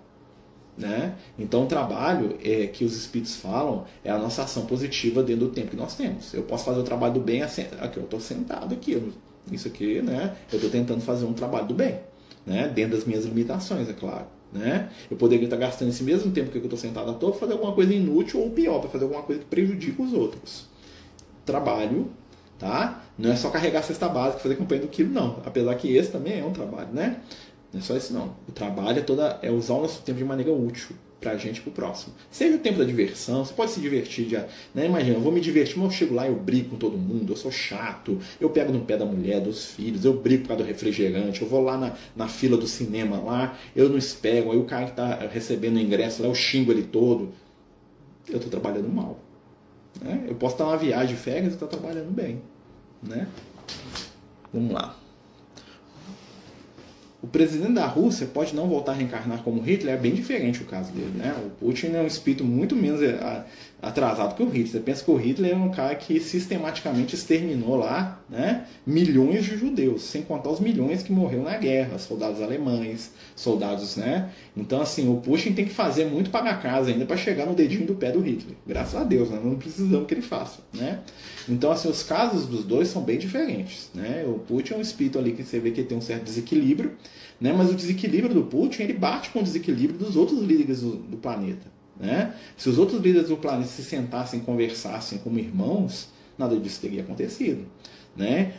Speaker 1: Né? Então o trabalho que os espíritos falam é a nossa ação positiva dentro do tempo que nós temos. Eu posso fazer o trabalho do bem aqui, eu estou sentado aqui, isso aqui, né? Eu estou tentando fazer um trabalho do bem, né? Dentro das minhas limitações, é claro, né? Eu poderia estar gastando esse mesmo tempo que eu estou sentado à toa para fazer alguma coisa inútil ou pior, para fazer alguma coisa que prejudica os outros. Trabalho, tá? Não é só carregar a cesta básica, fazer campanha do quilo, não. Apesar que esse também é um trabalho, né? Não é só isso, não. O trabalho é usar o nosso tempo de maneira útil pra gente e pro próximo. Seja o tempo da diversão, você pode se divertir já, né? Imagina, eu vou me divertir, mas eu chego lá e eu brigo com todo mundo, eu sou chato, eu pego no pé da mulher, dos filhos, eu brigo por causa do refrigerante, eu vou lá na fila do cinema lá, eu não espero, aí o cara que tá recebendo o ingresso lá, eu xingo ele todo. Eu tô trabalhando mal. Né? Eu posso estar numa viagem de férias e estar trabalhando bem. Né? Vamos lá. O presidente da Rússia pode não voltar a reencarnar como Hitler, é bem diferente o caso dele, né? O Putin é um espírito muito menos atrasado que o Hitler. Você pensa que o Hitler é um cara que sistematicamente exterminou lá, né, milhões de judeus, sem contar os milhões que morreram na guerra, soldados alemães, soldados, né? Então, assim, o Putin tem que fazer muito para casa ainda para chegar no dedinho do pé do Hitler. Graças a Deus, né? Não precisamos que ele faça, né? Então, assim, os casos dos dois são bem diferentes, né? O Putin é um espírito ali que você vê que tem um certo desequilíbrio, né? Mas o desequilíbrio do Putin, ele bate com o desequilíbrio dos outros líderes do planeta, né? Se os outros líderes do planeta se sentassem e conversassem como irmãos, nada disso teria acontecido, né?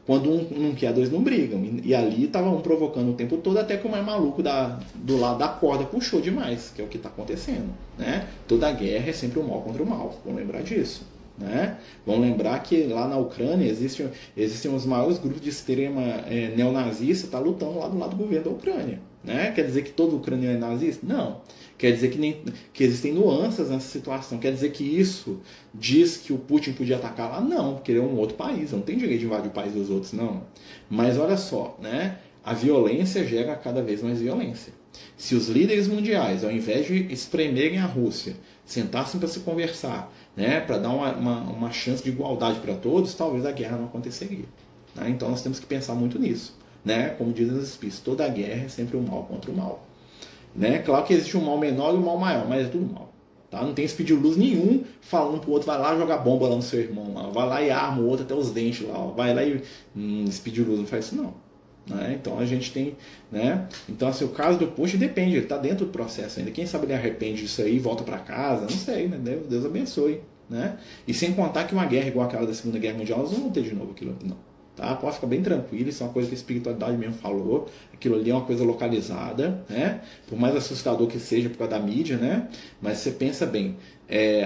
Speaker 1: Quando um não quer, dois não brigam. E ali estava um provocando o tempo todo, até que o mais maluco do lado da corda puxou demais, que é o que está acontecendo, né? Toda guerra é sempre o mal contra o mal, vamos lembrar disso. Né? Vamos lembrar que lá na Ucrânia existem os maiores grupos de extrema neonazista tá lutando lá do lado do governo da Ucrânia. Né? Quer dizer que todo ucraniano é nazista? Não. Quer dizer que existem nuances nessa situação. Quer dizer que isso diz que o Putin podia atacar lá? Não, porque ele é um outro país, não tem direito de invadir o país dos outros, não. Mas olha só, né? A violência gera cada vez mais violência. Se os líderes mundiais, ao invés de espremerem a Rússia, sentassem para se conversar, né, para dar uma chance de igualdade para todos, talvez a guerra não aconteceria. Né? Então nós temos que pensar muito nisso. Né? Como dizem os espíritos, toda guerra é sempre o mal contra o mal. Né? Claro que existe um mal menor e um mal maior, mas é tudo mal. Tá? Não tem espírito de luz nenhum falando pro outro, vai lá jogar bomba lá no seu irmão, lá. Vai lá e arma o outro até os dentes lá, ó. Vai lá e espírito de luz, não faz isso não. Né? Então a gente tem, né? Então assim, o caso do Putin depende, ele está dentro do processo ainda. Quem sabe ele arrepende disso aí e volta para casa, não sei, né? Deus abençoe, né? E sem contar que uma guerra igual aquela da Segunda Guerra Mundial, nós não vamos ter de novo aquilo não. Tá? Pode ficar bem tranquilo, isso é uma coisa que a espiritualidade mesmo falou, aquilo ali é uma coisa localizada, né? Por mais assustador que seja por causa da mídia, né? Mas você pensa bem,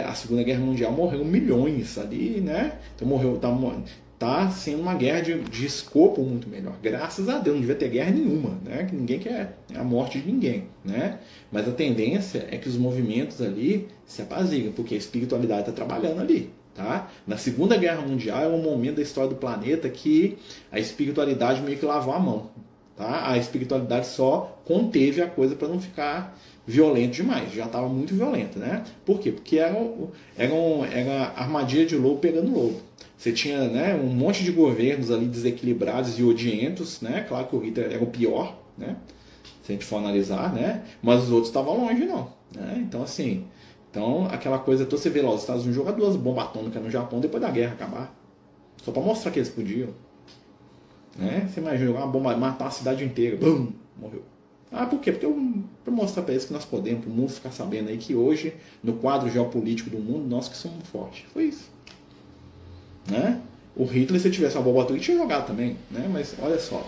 Speaker 1: a Segunda Guerra Mundial morreram milhões ali, né? Então tá sendo uma guerra de escopo muito melhor. Graças a Deus, não devia ter guerra nenhuma, né? Que ninguém quer a morte de ninguém, né? Mas a tendência é que os movimentos ali se apaziguem, porque a espiritualidade está trabalhando ali. Tá? Na Segunda Guerra Mundial é um momento da história do planeta que a espiritualidade meio que lavou a mão. Tá? A espiritualidade só conteve a coisa para não ficar violento demais. Já estava muito violento. Né? Por quê? Porque era armadilha de lobo pegando lobo. Você tinha, né, um monte de governos ali desequilibrados e odientos. Né? Claro que o Hitler era o pior, né? Se a gente for analisar, né? Mas os outros estavam longe, não. Né? Então, assim... Então, aquela coisa toda, você vê lá, os Estados Unidos jogar 2 bombas atômicas no Japão depois da guerra acabar. Só para mostrar que eles podiam. Né? Você imagina jogar uma bomba, matar a cidade inteira. Bum! Morreu. Ah, por quê? Porque para mostrar para eles que nós podemos, para o mundo ficar sabendo aí que hoje, no quadro geopolítico do mundo, nós que somos fortes. Foi isso. Né? O Hitler, se tivesse uma bomba atômica, tinha jogado também. Né? Mas olha só.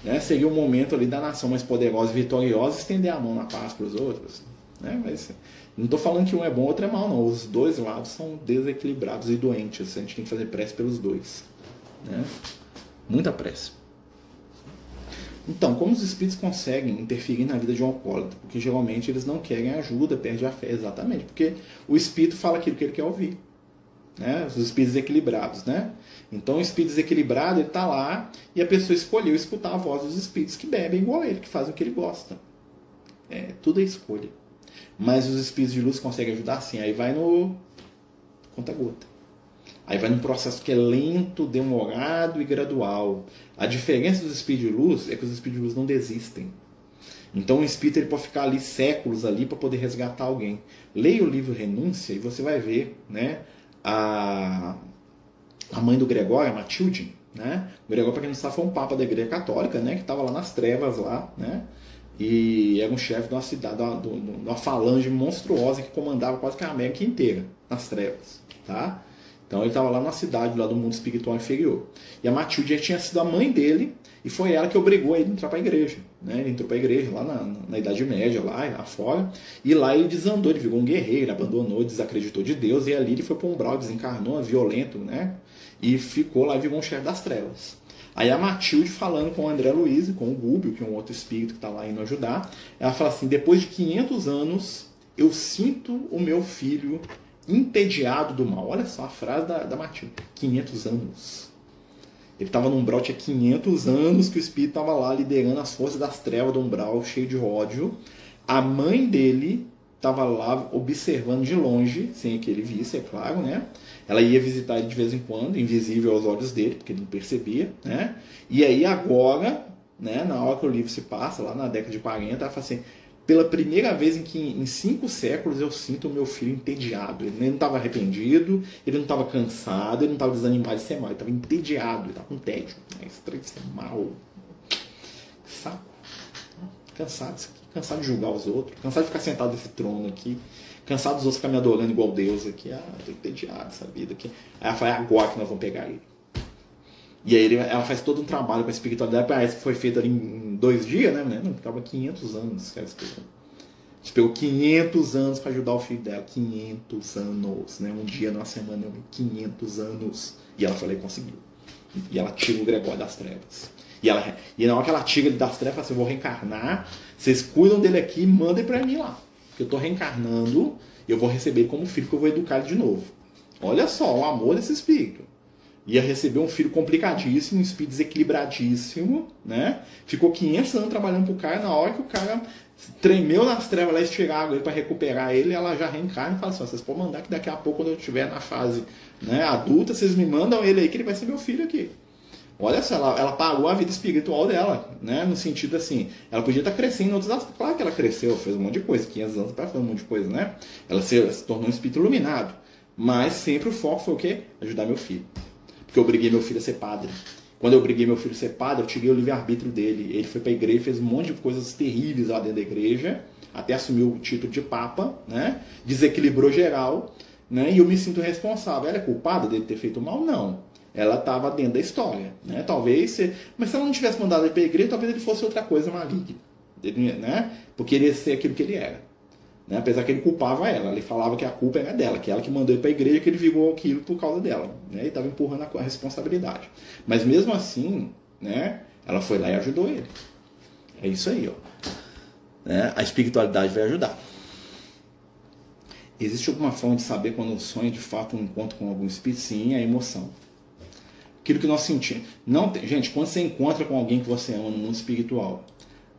Speaker 1: Né? Seria o momento ali da nação mais poderosa e vitoriosa estender a mão na paz para os outros. Né? Mas não estou falando que um é bom, outro é mal, não. Os dois lados são desequilibrados e doentes. A gente tem que fazer prece pelos dois. Né? Muita prece. Então, como os espíritos conseguem interferir na vida de um alcoólatra? Porque geralmente eles não querem ajuda, perdem a fé, exatamente. Porque o espírito fala aquilo que ele quer ouvir. né? Os espíritos equilibrados, né? Então o espírito desequilibrado, ele está lá e a pessoa escolheu escutar a voz dos espíritos que bebem igual a ele, que fazem o que ele gosta. Tudo é escolha. Mas os espíritos de luz conseguem ajudar sim. Aí vai no conta-gota. Aí vai num processo que é lento, demorado e gradual. A diferença dos espíritos de luz é que os espíritos de luz não desistem. Então o espírito ele pode ficar ali séculos ali para poder resgatar alguém. Leia o livro Renúncia e você vai ver, né, a mãe do Gregório, a Matilde, né? O Gregório, para quem não sabe, foi um papa da Igreja Católica, né, que estava lá nas trevas lá, né? E era um chefe de uma cidade, de uma falange monstruosa que comandava quase que a América inteira nas trevas, tá? Então ele estava lá na cidade, lá do mundo espiritual inferior. E a Matilde tinha sido a mãe dele, e foi ela que obrigou ele a entrar para a igreja. Né? Ele entrou para a igreja lá na Idade Média, lá fora, e lá ele desandou, ele virou um guerreiro, ele abandonou, desacreditou de Deus, e ali ele foi para um umbral, desencarnou, violento, né? E ficou lá e virou um chefe das trevas. Aí a Matilde, falando com o André Luiz, com o Gúbio, que é um outro espírito que está lá indo ajudar, ela fala assim, depois de 500 anos, eu sinto o meu filho entediado do mal. Olha só a frase da Matilde. 500 anos. Ele estava no umbral, tinha 500 anos que o espírito estava lá liderando as forças das trevas do umbral, cheio de ódio. A mãe dele estava lá observando de longe, sem que ele visse, é claro, né? Ela ia visitar ele de vez em quando, invisível aos olhos dele, porque ele não percebia, né? E aí agora, né, na hora que o livro se passa, lá na década de 40, ela fala assim, pela primeira vez em 5 séculos eu sinto o meu filho entediado. Ele não estava arrependido, ele não estava cansado, ele não estava desanimado de ser mal, ele estava entediado, ele estava com tédio. É estranho de ser mal. Saco. Cansado disso aqui, cansado de julgar os outros, cansado de ficar sentado nesse trono aqui, cansado dos outros ficar me adorando igual Deus aqui. Tô entediado dessa vida aqui. Aí ela fala, é agora que nós vamos pegar ele. E aí ela faz todo um trabalho com a espiritualidade, parece que foi feito ali em 2 dias, né? Não, estava 500 anos. A gente pegou 500 anos para ajudar o filho dela. 500 anos, né? Um dia, numa semana, 500 anos. E ela foi lá e conseguiu. E ela tira o Gregório das trevas. E na hora que ela tira ele das trevas, ela fala assim, eu vou reencarnar, vocês cuidam dele aqui e mandem para mim lá. Porque eu estou reencarnando, eu vou receber ele como filho, que eu vou educar ele de novo. Olha só o amor desse espírito. Ia receber um filho complicadíssimo, um espírito desequilibradíssimo, né? Ficou 500 anos trabalhando pro cara, na hora que o cara tremeu nas trevas lá, estiraram ele para recuperar ele, ela já reencarna e fala assim, vocês podem mandar que daqui a pouco, quando eu estiver na fase, né, adulta, vocês me mandam ele aí que ele vai ser meu filho aqui. Olha só, ela pagou a vida espiritual dela, né? No sentido assim, ela podia estar crescendo em outros aspectos. Claro que ela cresceu, fez um monte de coisa, 500 anos para fazer um monte de coisa, né? Ela se tornou um espírito iluminado. Mas sempre o foco foi o quê? Ajudar meu filho. Porque eu obriguei meu filho a ser padre. Quando eu obriguei meu filho a ser padre, eu tirei o livre-arbítrio dele. Ele foi para a igreja, fez um monte de coisas terríveis lá dentro da igreja, até assumiu o título de papa, né? Desequilibrou geral, né? E eu me sinto responsável. Ela é culpada dele ter feito mal? Não. Ela estava dentro da história, né? Talvez, mas se ela não tivesse mandado ele para a igreja, talvez ele fosse outra coisa maligna, né? Porque ele ia ser aquilo que ele era. Né? Apesar que ele culpava ela, ele falava que a culpa era dela, que ela que mandou ele para a igreja, que ele virou aquilo por causa dela, né? E estava empurrando a responsabilidade. Mas mesmo assim, né? Ela foi lá e ajudou ele. É isso aí, ó. Né? A espiritualidade vai ajudar. Existe alguma forma de saber quando um sonho de fato um encontro com algum espírito? Sim, é a emoção. Aquilo que nós sentimos. Não tem, gente, quando você encontra com alguém que você ama no mundo espiritual,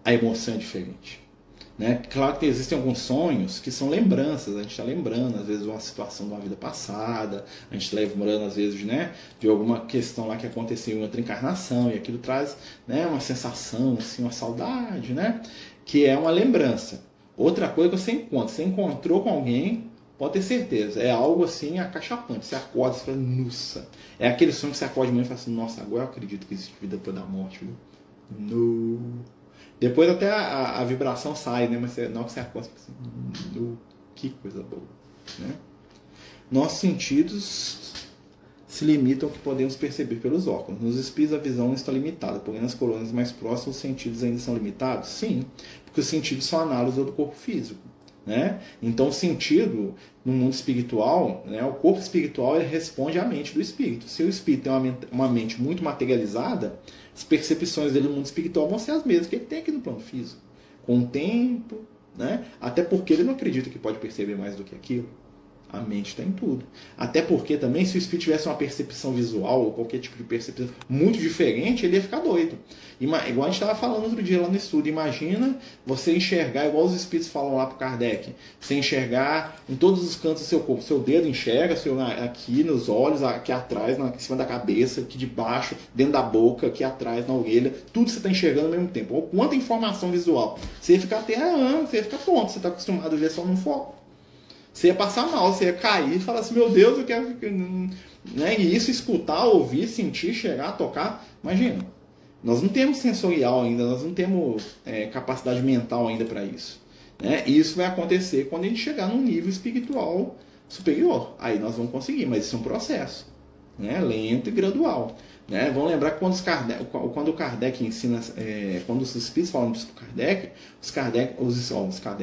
Speaker 1: a emoção é diferente. Né? Claro que existem alguns sonhos que são lembranças, a gente está lembrando às vezes de uma situação de uma vida passada, a gente está lembrando às vezes, né, de alguma questão lá que aconteceu em outra encarnação, e aquilo traz, né, uma sensação, assim, uma saudade, né, que é uma lembrança. Outra coisa que você encontra, você encontrou com alguém, pode ter certeza, é algo assim acachapante, você acorda e fala, nossa, é aquele sonho que você acorda de manhã e fala assim, nossa, agora eu acredito que existe vida depois da morte, viu? No... Depois até a vibração sai, né? Mas na hora que você acorda, você fica assim, que coisa boa, né? Nossos sentidos se limitam ao que podemos perceber pelos óculos. Nos espíritos a visão não está limitada, porém nas colônias mais próximas os sentidos ainda são limitados? Sim, porque os sentidos são análogas ao do corpo físico. Né? Então o sentido no mundo espiritual, né, o corpo espiritual ele responde à mente do espírito. Se o espírito tem uma mente muito materializada, as percepções dele no mundo espiritual vão ser as mesmas que ele tem aqui no plano físico. Com o tempo, né? Até porque ele não acredita que pode perceber mais do que aquilo. A mente está em tudo. Até porque também, se o espírito tivesse uma percepção visual, ou qualquer tipo de percepção muito diferente, ele ia ficar doido. Igual a gente estava falando outro dia lá no estudo, imagina você enxergar, igual os espíritos falam lá para Kardec, você enxergar em todos os cantos do seu corpo. Seu dedo enxerga, aqui nos olhos, aqui atrás, em cima da cabeça, aqui de baixo, dentro da boca, aqui atrás, na orelha. Tudo você está enxergando ao mesmo tempo. Ou quanta informação visual. Você ia ficar você ia ficar tonto, você está acostumado a ver só num foco. Você ia passar mal, você ia cair e falar assim, meu Deus, eu quero... Né? E isso, escutar, ouvir, sentir, cheirar, tocar, imagina. Nós não temos sensorial ainda, nós não temos capacidade mental ainda para isso. Né? E isso vai acontecer quando a gente chegar num nível espiritual superior. Aí nós vamos conseguir, mas isso é um processo, né? Lento e gradual. Né? Vamos lembrar que quando o Kardec ensina, quando os espíritos falam isso para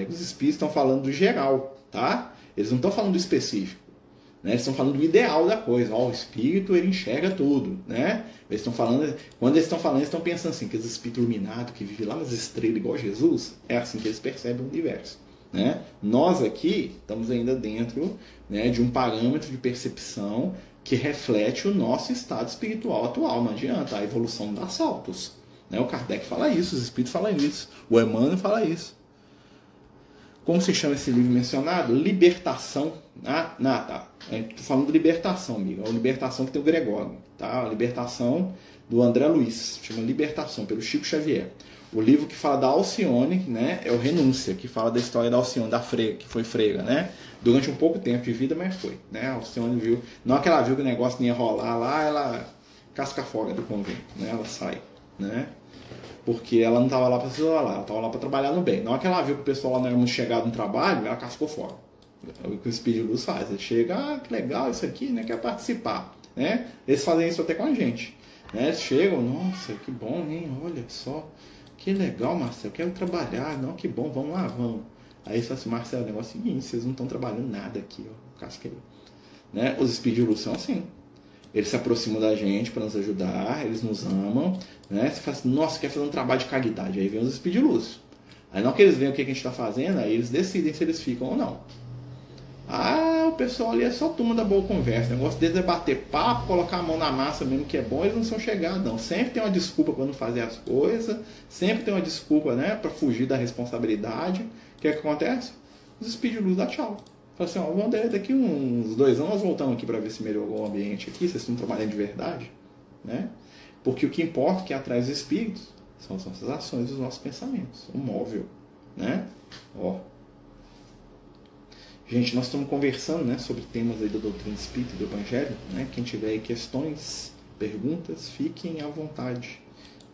Speaker 1: os espíritos estão falando do geral, tá? Eles não estão falando do específico, né? Eles estão falando do ideal da coisa. O espírito, ele enxerga tudo, né? Eles estão falando, quando eles estão falando, eles estão pensando assim, que esse espírito iluminado que vive lá nas estrelas igual Jesus, é assim que eles percebem o universo, né? Nós aqui estamos ainda dentro, né, de um parâmetro de percepção que reflete o nosso estado espiritual atual. Não adianta, a evolução não dá saltos, né? O Kardec fala isso, os espíritos falam isso, o Emmanuel fala isso. Como se chama esse livro mencionado? Libertação. Tá. Estou falando de libertação, amigo. É a libertação que tem o Gregório. Tá? A libertação do André Luiz. Chama Libertação, pelo Chico Xavier. O livro que fala da Alcione, né, é o Renúncia, que fala da história da Alcione, da freira, que foi freira, né? Durante um pouco tempo de vida, mas foi. Né? A Alcione viu. Não é que ela viu que o negócio não ia rolar lá, ela casca fora do convento. Né? Ela sai. Né? Porque ela não estava lá para se isolar, ela estava lá para trabalhar no bem. Na hora que ela viu que o pessoal lá não era muito chegado no trabalho, ela cascou fora. É o que o Espírito de Luz faz. Ele chega, que legal isso aqui, né? Quer participar. Né? Eles fazem isso até com a gente. Né? Eles chegam, nossa, que bom, hein? Olha só, que legal, Marcelo, quero trabalhar. Não, que bom, vamos lá, vamos. Aí eles falam assim, Marcelo, o negócio é o seguinte, vocês não estão trabalhando nada aqui, ó, casca aí. Né? Os Espíritos de Luz são assim. Eles se aproximam da gente para nos ajudar, eles nos amam, né? Você fala assim, nossa, quer fazer um trabalho de caridade. Aí vem os espíritos de luz. Aí não que eles veem o que a gente está fazendo, aí eles decidem se eles ficam ou não. O pessoal ali é só turma da boa conversa. O negócio deles é bater papo, colocar a mão na massa mesmo que é bom, eles não são chegados, não. Sempre tem uma desculpa para não fazer as coisas, sempre tem uma desculpa, né, para fugir da responsabilidade. O que é que acontece? Os espíritos de luz dão tchau. Fala assim, vamos daqui uns 2 anos nós voltamos aqui para ver se melhorou o ambiente aqui, vocês estão trabalhando de verdade, né? Porque o que importa que atrás dos espíritos são as nossas ações, os nossos pensamentos, o móvel, né? Gente, nós estamos conversando, né, sobre temas aí da doutrina espírita e do evangelho, né? Quem tiver aí questões, perguntas, fiquem à vontade,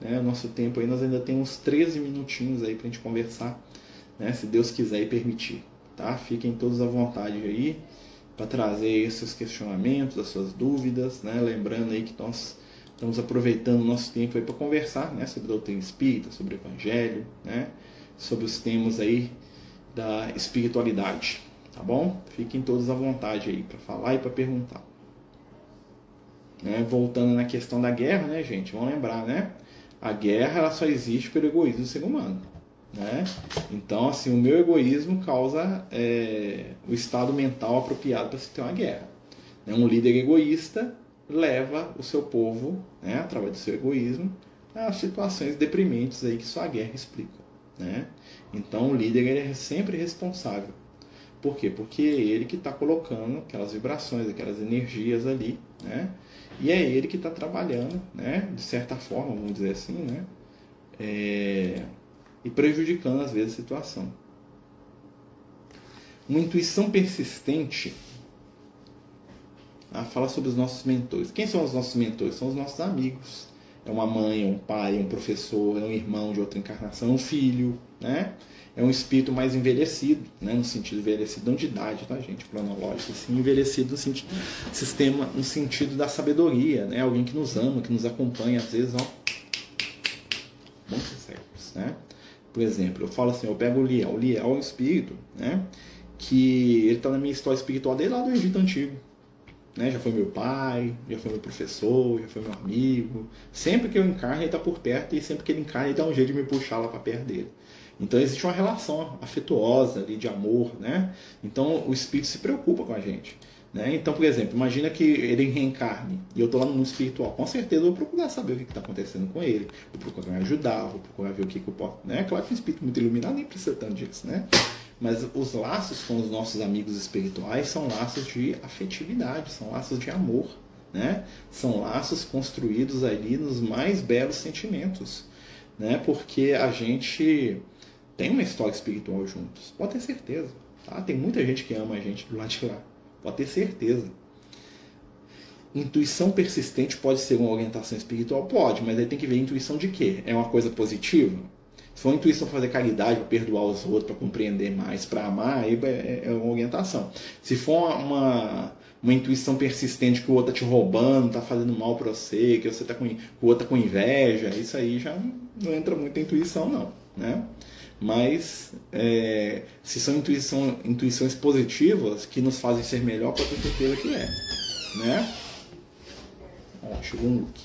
Speaker 1: né? O nosso tempo aí, nós ainda temos uns 13 minutinhos aí para a gente conversar, né? Se Deus quiser e permitir. Tá? Fiquem todos à vontade aí para trazer esses questionamentos, as suas dúvidas, né? Lembrando aí que nós estamos aproveitando o nosso tempo aí para conversar, né, sobre a doutrina espírita, sobre o evangelho, né, sobre os temas aí da espiritualidade, tá bom? Fiquem todos à vontade aí para falar e para perguntar. Né? Voltando na questão da guerra, né, gente? Vamos lembrar, né? A guerra ela só existe pelo egoísmo do ser humano. Né? Então, assim, o meu egoísmo causa o estado mental apropriado para se ter uma guerra. Né? Um líder egoísta leva o seu povo, né, através do seu egoísmo, a situações deprimentes aí que só a guerra explica. Né? Então, o líder ele é sempre responsável. Por quê? Porque é ele que está colocando aquelas vibrações, aquelas energias ali, né? E é ele que está trabalhando, né, de certa forma, vamos dizer assim, né, e prejudicando às vezes a situação. Uma intuição persistente fala sobre os nossos mentores. Quem são os nossos mentores? São os nossos amigos. É uma mãe, é um pai, é um professor, é um irmão de outra encarnação, é um filho, né? É um espírito mais envelhecido, né? No sentido envelhecido não de idade, tá, gente? Cronológico, assim, envelhecido no sentido sistema, no sentido da sabedoria, né? Alguém que nos ama, que nos acompanha, às vezes, muitos séculos, né? Por exemplo, eu falo assim, eu pego o Liel. O Liel é um espírito, né, que ele está na minha história espiritual desde lá do Egito Antigo. Né? Já foi meu pai, já foi meu professor, já foi meu amigo. Sempre que eu encarno, ele está por perto, e sempre que ele encarna, ele dá um jeito de me puxar lá para perto dele. Então existe uma relação afetuosa ali de amor, né? Então o espírito se preocupa com a gente. Né? Então, por exemplo, imagina que ele reencarne e eu estou lá no mundo espiritual. Com certeza eu vou procurar saber o que está acontecendo com ele, vou procurar ajudar, vou procurar ver o que eu posso. Né? Claro que um espírito muito iluminado nem precisa tanto disso, né? Mas os laços com os nossos amigos espirituais são laços de afetividade, são laços de amor, né? São laços construídos ali nos mais belos sentimentos, né? Porque a gente tem uma história espiritual juntos, pode ter certeza. Tá? Tem muita gente que ama a gente do lado de lá. Pode ter certeza. Intuição persistente pode ser uma orientação espiritual? Pode, mas aí tem que ver intuição de quê? É uma coisa positiva? Se for uma intuição para fazer caridade, para perdoar os outros, para compreender mais, para amar, aí é uma orientação. Se for uma intuição persistente que o outro está te roubando, está fazendo mal para você, que você tá o outro está com inveja, isso aí já não entra muito em intuição, não. Né? Mas se são intuições positivas que nos fazem ser melhor, pode ter certeza que é. Né? Ó, chegou um look.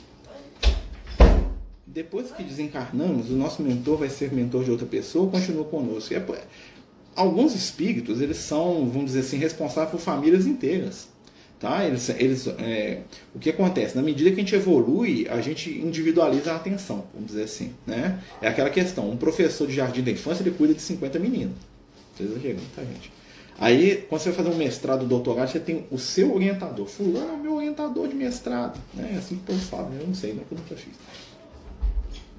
Speaker 1: Depois que desencarnamos, o nosso mentor vai ser mentor de outra pessoa ou continua conosco? Alguns espíritos, eles são, vamos dizer assim, responsáveis por famílias inteiras. Tá? O que acontece? Na medida que a gente evolui, a gente individualiza a atenção, vamos dizer assim. Né? É aquela questão, um professor de jardim da infância, ele cuida de 50 meninos. Estou exagerando, tá, gente? Aí, quando você vai fazer um mestrado, doutorado, você tem o seu orientador. Fulano é o meu orientador de mestrado. Né? É assim que todos falam, eu não sei, não, eu nunca fiz.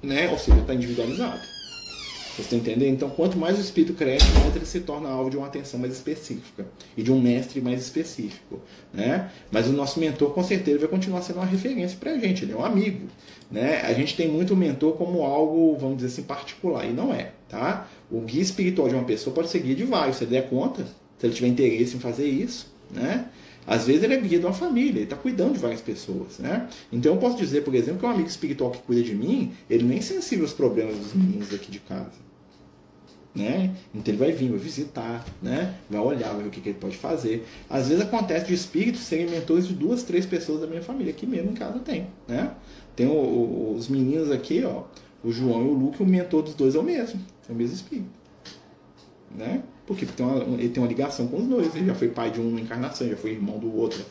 Speaker 1: Né? Ou seja, está individualizado. Vocês estão entendendo? Então, quanto mais o espírito cresce, mais ele se torna alvo de uma atenção mais específica e de um mestre mais específico. Né? Mas o nosso mentor, com certeza, vai continuar sendo uma referência para a gente. Ele é um amigo. Né? A gente tem muito o mentor como algo, vamos dizer assim, particular. E não é. Tá? O guia espiritual de uma pessoa pode ser guia de vários. Se ele der conta, se ele tiver interesse em fazer isso. Né? Às vezes ele é guia de uma família, ele está cuidando de várias pessoas. Né? Então eu posso dizer, por exemplo, que um amigo espiritual que cuida de mim, ele nem é sensível aos problemas dos meninos aqui de casa. Né? Então ele vai vir, vai visitar, né? Vai olhar, vai ver o que ele pode fazer. Às vezes acontece de espíritos serem mentores de 2, 3 pessoas da minha família, aqui mesmo em casa tem. Né? Tem os meninos aqui, ó, o João e o Luke, o mentor dos dois é o mesmo espírito. Né? Por quê? Porque ele tem uma ligação com os dois. Ele já foi pai de uma encarnação, já foi irmão do outro.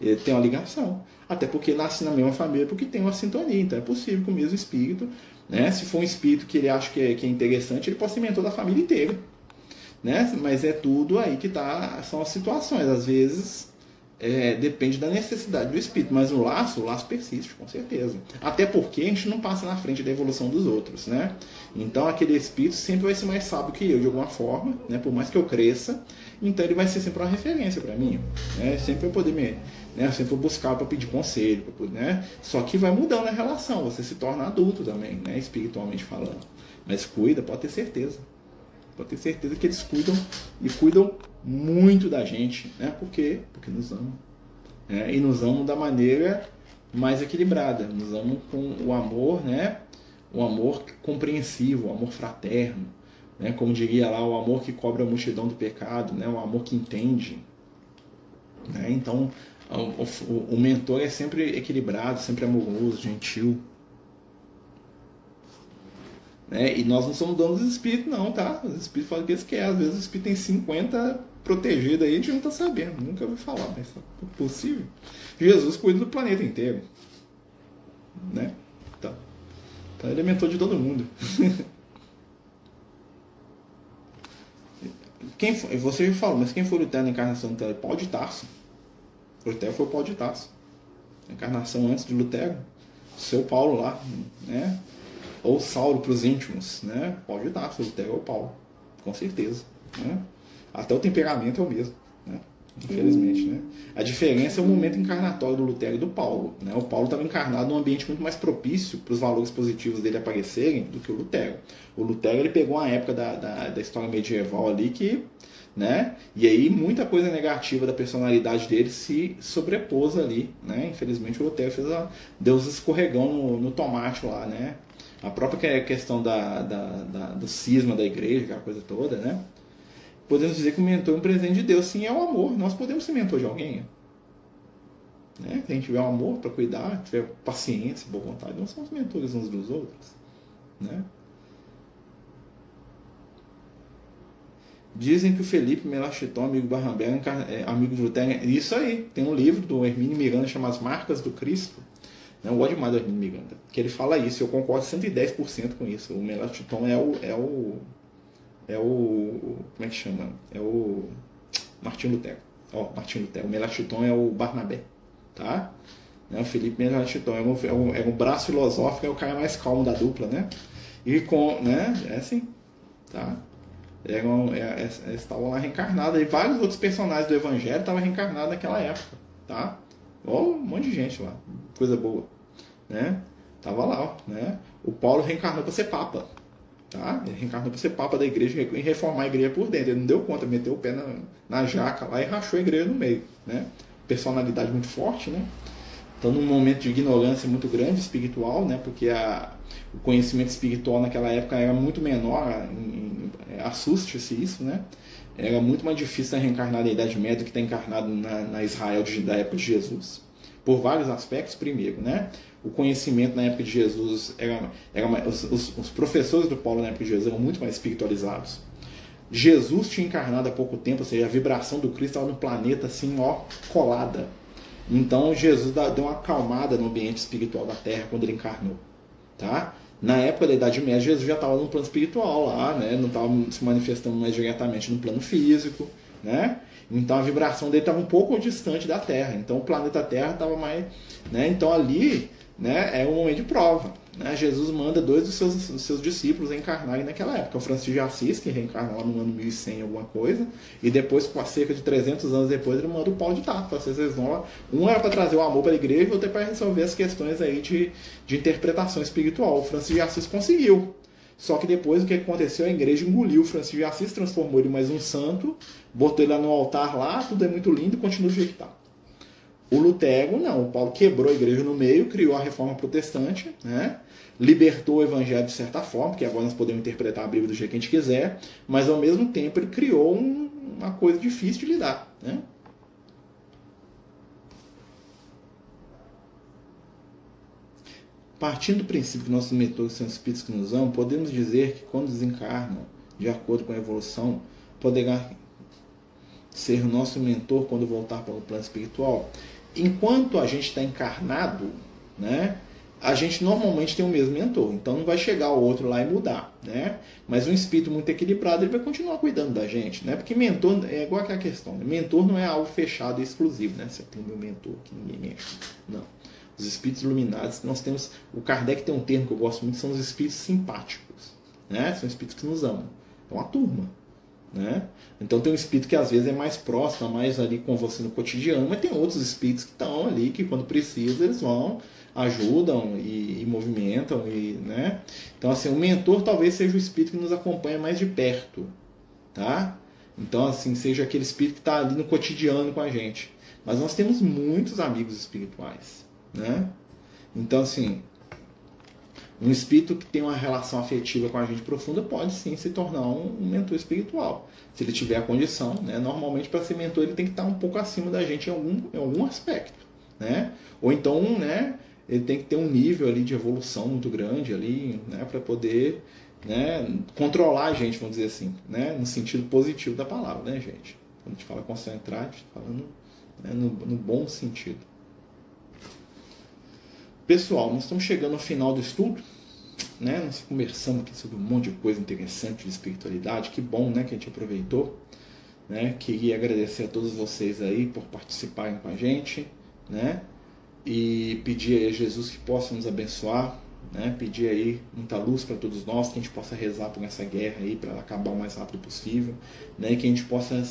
Speaker 1: Ele tem uma ligação. Até porque nasce na mesma família, porque tem uma sintonia. Então é possível que o mesmo espírito, né? Se for um espírito que ele acha que é interessante, ele pode ser mentor da família inteira. Né? Mas é tudo aí que são as situações. Às vezes depende da necessidade do espírito, mas o laço persiste, com certeza. Até porque a gente não passa na frente da evolução dos outros, né? Então aquele espírito sempre vai ser mais sábio que eu, de alguma forma, né? Por mais que eu cresça, então ele vai ser sempre uma referência para mim, né? Sempre eu poder eu sempre vou buscar para pedir conselho, né? Só que vai mudando a relação, você se torna adulto também, né? Espiritualmente falando. Mas cuida, pode ter certeza. Pode ter certeza que eles cuidam e cuidam muito da gente, né? Por quê? Porque nos amam. Né? E nos amam da maneira mais equilibrada. Nos amam com o amor, né? O amor compreensivo, o amor fraterno. Né? Como diria lá, o amor que cobre a multidão do pecado, né? O amor que entende. Né? Então, o mentor é sempre equilibrado, sempre amoroso, gentil. Né? E nós não somos donos dos espíritos, não, tá? Os espíritos falam o que eles querem. Às vezes o espírito tem 50 protegidos aí, a gente não está sabendo, nunca ouviu falar, mas é possível. Jesus cuida do planeta inteiro. Né? Então ele é mentor de todo mundo. Você já falou, mas quem foi Lutero na encarnação do Lutero? Paulo de Tarso. Lutero foi o Paulo de Tarso. A encarnação antes de Lutero. Seu Paulo lá, né? Ou Saulo para os íntimos, né? Paulo de Tarso, Lutero ou Paulo, com certeza. Né? Até o temperamento é o mesmo, né? Infelizmente. Né? A diferença é o momento encarnatório do Lutero e do Paulo. Né? O Paulo estava encarnado num ambiente muito mais propício para os valores positivos dele aparecerem do que o Lutero. O Lutero ele pegou uma época da história medieval ali que... Né? E aí muita coisa negativa da personalidade dele se sobrepôs ali. Né? Infelizmente o Lutero deu os escorregão no tomate lá, né? A própria questão do cisma da igreja, aquela coisa toda, né? Podemos dizer que o mentor é um presente de Deus. Sim, é o amor. Nós podemos ser mentor de alguém. Né? Se a gente tiver um amor para cuidar, tiver paciência, boa vontade, nós somos mentores uns dos outros. Né? Dizem que o Felipe Melanchthon, amigo Barnabé, é amigo de Lutero. Isso aí, tem um livro do Hermínio Miranda chamado As Marcas do Cristo. Eu gosto demais do Hermínio Miranda, que ele fala isso, eu concordo 110% com isso. O Melanchthon como é que chama? É o Martinho Lutero. Martinho Lutero. O Melanchthon é o Barnabé, tá? O Felipe Melanchthon é um braço filosófico, é o cara mais calmo da dupla, né? E é assim, tá? Eles estavam lá reencarnados, e vários outros personagens do Evangelho estavam reencarnados naquela época, tá? Um monte de gente lá, coisa boa, né? Tava lá, né? O Paulo reencarnou para ser papa, tá? Ele reencarnou para ser papa da igreja e reformar a igreja por dentro. Ele não deu conta, meteu o pé na jaca lá e rachou a igreja no meio, né? Personalidade muito forte, né? Então, num momento de ignorância muito grande espiritual, né? Porque o conhecimento espiritual naquela época era muito menor, assuste-se isso, né? Era muito mais difícil reencarnar na Idade Média do que estar encarnado na Israel da época de Jesus. Por vários aspectos. Primeiro, né? O conhecimento na época de Jesus os professores do Paulo na época de Jesus eram muito mais espiritualizados. Jesus tinha encarnado há pouco tempo, ou seja, a vibração do Cristo estava no planeta assim, colada. Então Jesus deu uma acalmada no ambiente espiritual da Terra quando ele encarnou, tá? Na época da Idade Média, Jesus já estava no plano espiritual lá, né? Não estava se manifestando mais diretamente no plano físico, né? Então a vibração dele estava um pouco distante da Terra. Então o planeta Terra estava mais, né? Então ali, né, é um momento de prova, né? Jesus manda 2 dos seus discípulos encarnarem naquela época. O Francisco de Assis, que reencarna lá no ano 1100 alguma coisa, e depois, cerca de 300 anos depois, ele manda o Paulo de Tarso. Vocês vão lá. Um era para trazer o amor para a igreja, o outro é para resolver as questões aí de interpretação espiritual. O Francisco de Assis conseguiu. Só que depois o que aconteceu? A igreja engoliu o Francisco de Assis, transformou ele em mais um santo, botou ele lá no altar lá, tudo é muito lindo e continua do jeito que está. O Lutero, não. O Paulo quebrou a igreja no meio, criou a reforma protestante, né? Libertou o evangelho de certa forma, porque agora nós podemos interpretar a Bíblia do jeito que a gente quiser, mas ao mesmo tempo ele criou uma coisa difícil de lidar, né? Partindo do princípio que nossos mentores são espíritos que nos amam, podemos dizer que quando desencarnam, de acordo com a evolução, poderá ser nosso mentor quando voltar para o plano espiritual. Enquanto a gente está encarnado, né, a gente normalmente tem o mesmo mentor, então não vai chegar o outro lá e mudar, né? Mas um espírito muito equilibrado, ele vai continuar cuidando da gente, né? Porque mentor é igual aquela questão, né? Mentor não é algo fechado e exclusivo, né? Você tem meu mentor que ninguém mexe, não. Os espíritos iluminados, nós temos, o Kardec tem um termo que eu gosto muito, são os espíritos simpáticos, né? São espíritos que nos amam, é uma turma, né? Então tem um espírito que às vezes é mais próximo, mais ali com você no cotidiano, mas tem outros espíritos que estão ali, que quando precisa eles vão, ajudam e movimentam, né? Então assim, o mentor talvez seja o espírito que nos acompanha mais de perto, tá? Então assim, seja aquele espírito que está ali no cotidiano com a gente. Mas nós temos muitos amigos espirituais, né? Então assim, um espírito que tem uma relação afetiva com a gente profunda pode sim se tornar um mentor espiritual, se ele tiver a condição, né? Normalmente para ser mentor ele tem que estar um pouco acima da gente em algum aspecto, né? Ou então, né, ele tem que ter um nível ali de evolução muito grande ali, né, para poder, né, controlar a gente, vamos dizer assim, né, no sentido positivo da palavra, né, gente? Quando a gente fala concentrar, a gente está falando, né, no bom sentido. Pessoal, nós estamos chegando ao final do estudo, né? Nós conversamos aqui sobre um monte de coisa interessante de espiritualidade. Que bom, né, que a gente aproveitou, né? Queria agradecer a todos vocês aí por participarem com a gente, né? E pedir aí a Jesus que possa nos abençoar, né? Pedir aí muita luz para todos nós, que a gente possa rezar por essa guerra aí para ela acabar o mais rápido possível, né? E que a gente possa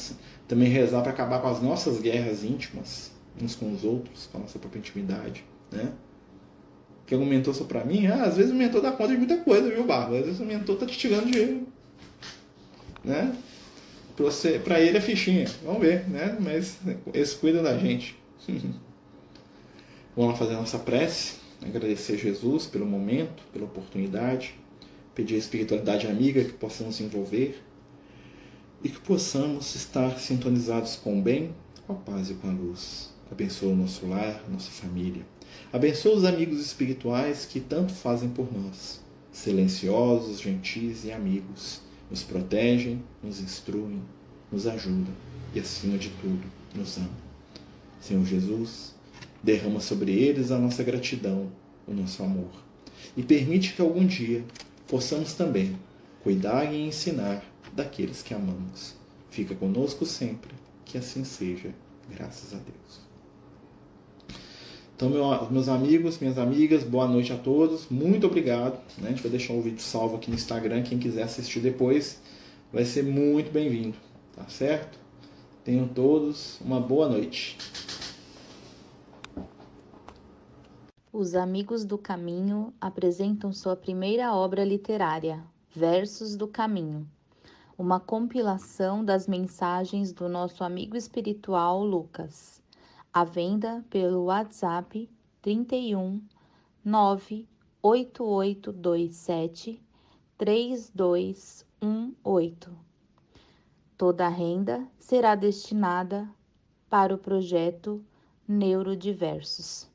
Speaker 1: também rezar para acabar com as nossas guerras íntimas uns com os outros, com a nossa própria intimidade, né? Que algum mentor só pra mim, às vezes o mentor dá conta de muita coisa, viu, Barba? Às vezes o mentor tá te tirando dinheiro, né? Pra ele é fichinha, vamos ver, né? Mas eles cuidam da gente. Vamos lá fazer a nossa prece, agradecer a Jesus pelo momento, pela oportunidade, pedir a espiritualidade amiga que possamos se envolver e que possamos estar sintonizados com o bem, com a paz e com a luz. Abençoa o nosso lar, nossa família. Abençoa os amigos espirituais que tanto fazem por nós, silenciosos, gentis e amigos, nos protegem, nos instruem, nos ajudam e, acima de tudo, nos amam. Senhor Jesus, derrama sobre eles a nossa gratidão, o nosso amor, e permite que algum dia possamos também cuidar e ensinar daqueles que amamos. Fica conosco sempre, que assim seja, graças a Deus. Então, meus amigos, minhas amigas, boa noite a todos. Muito obrigado. A gente vai deixar o vídeo salvo aqui no Instagram. Quem quiser assistir depois vai ser muito bem-vindo. Tá certo? Tenham todos uma boa noite.
Speaker 2: Os Amigos do Caminho apresentam sua primeira obra literária, Versos do Caminho, uma compilação das mensagens do nosso amigo espiritual Lucas, à venda pelo WhatsApp 31 98827 3218. Toda a renda será destinada para o projeto Neurodiversos.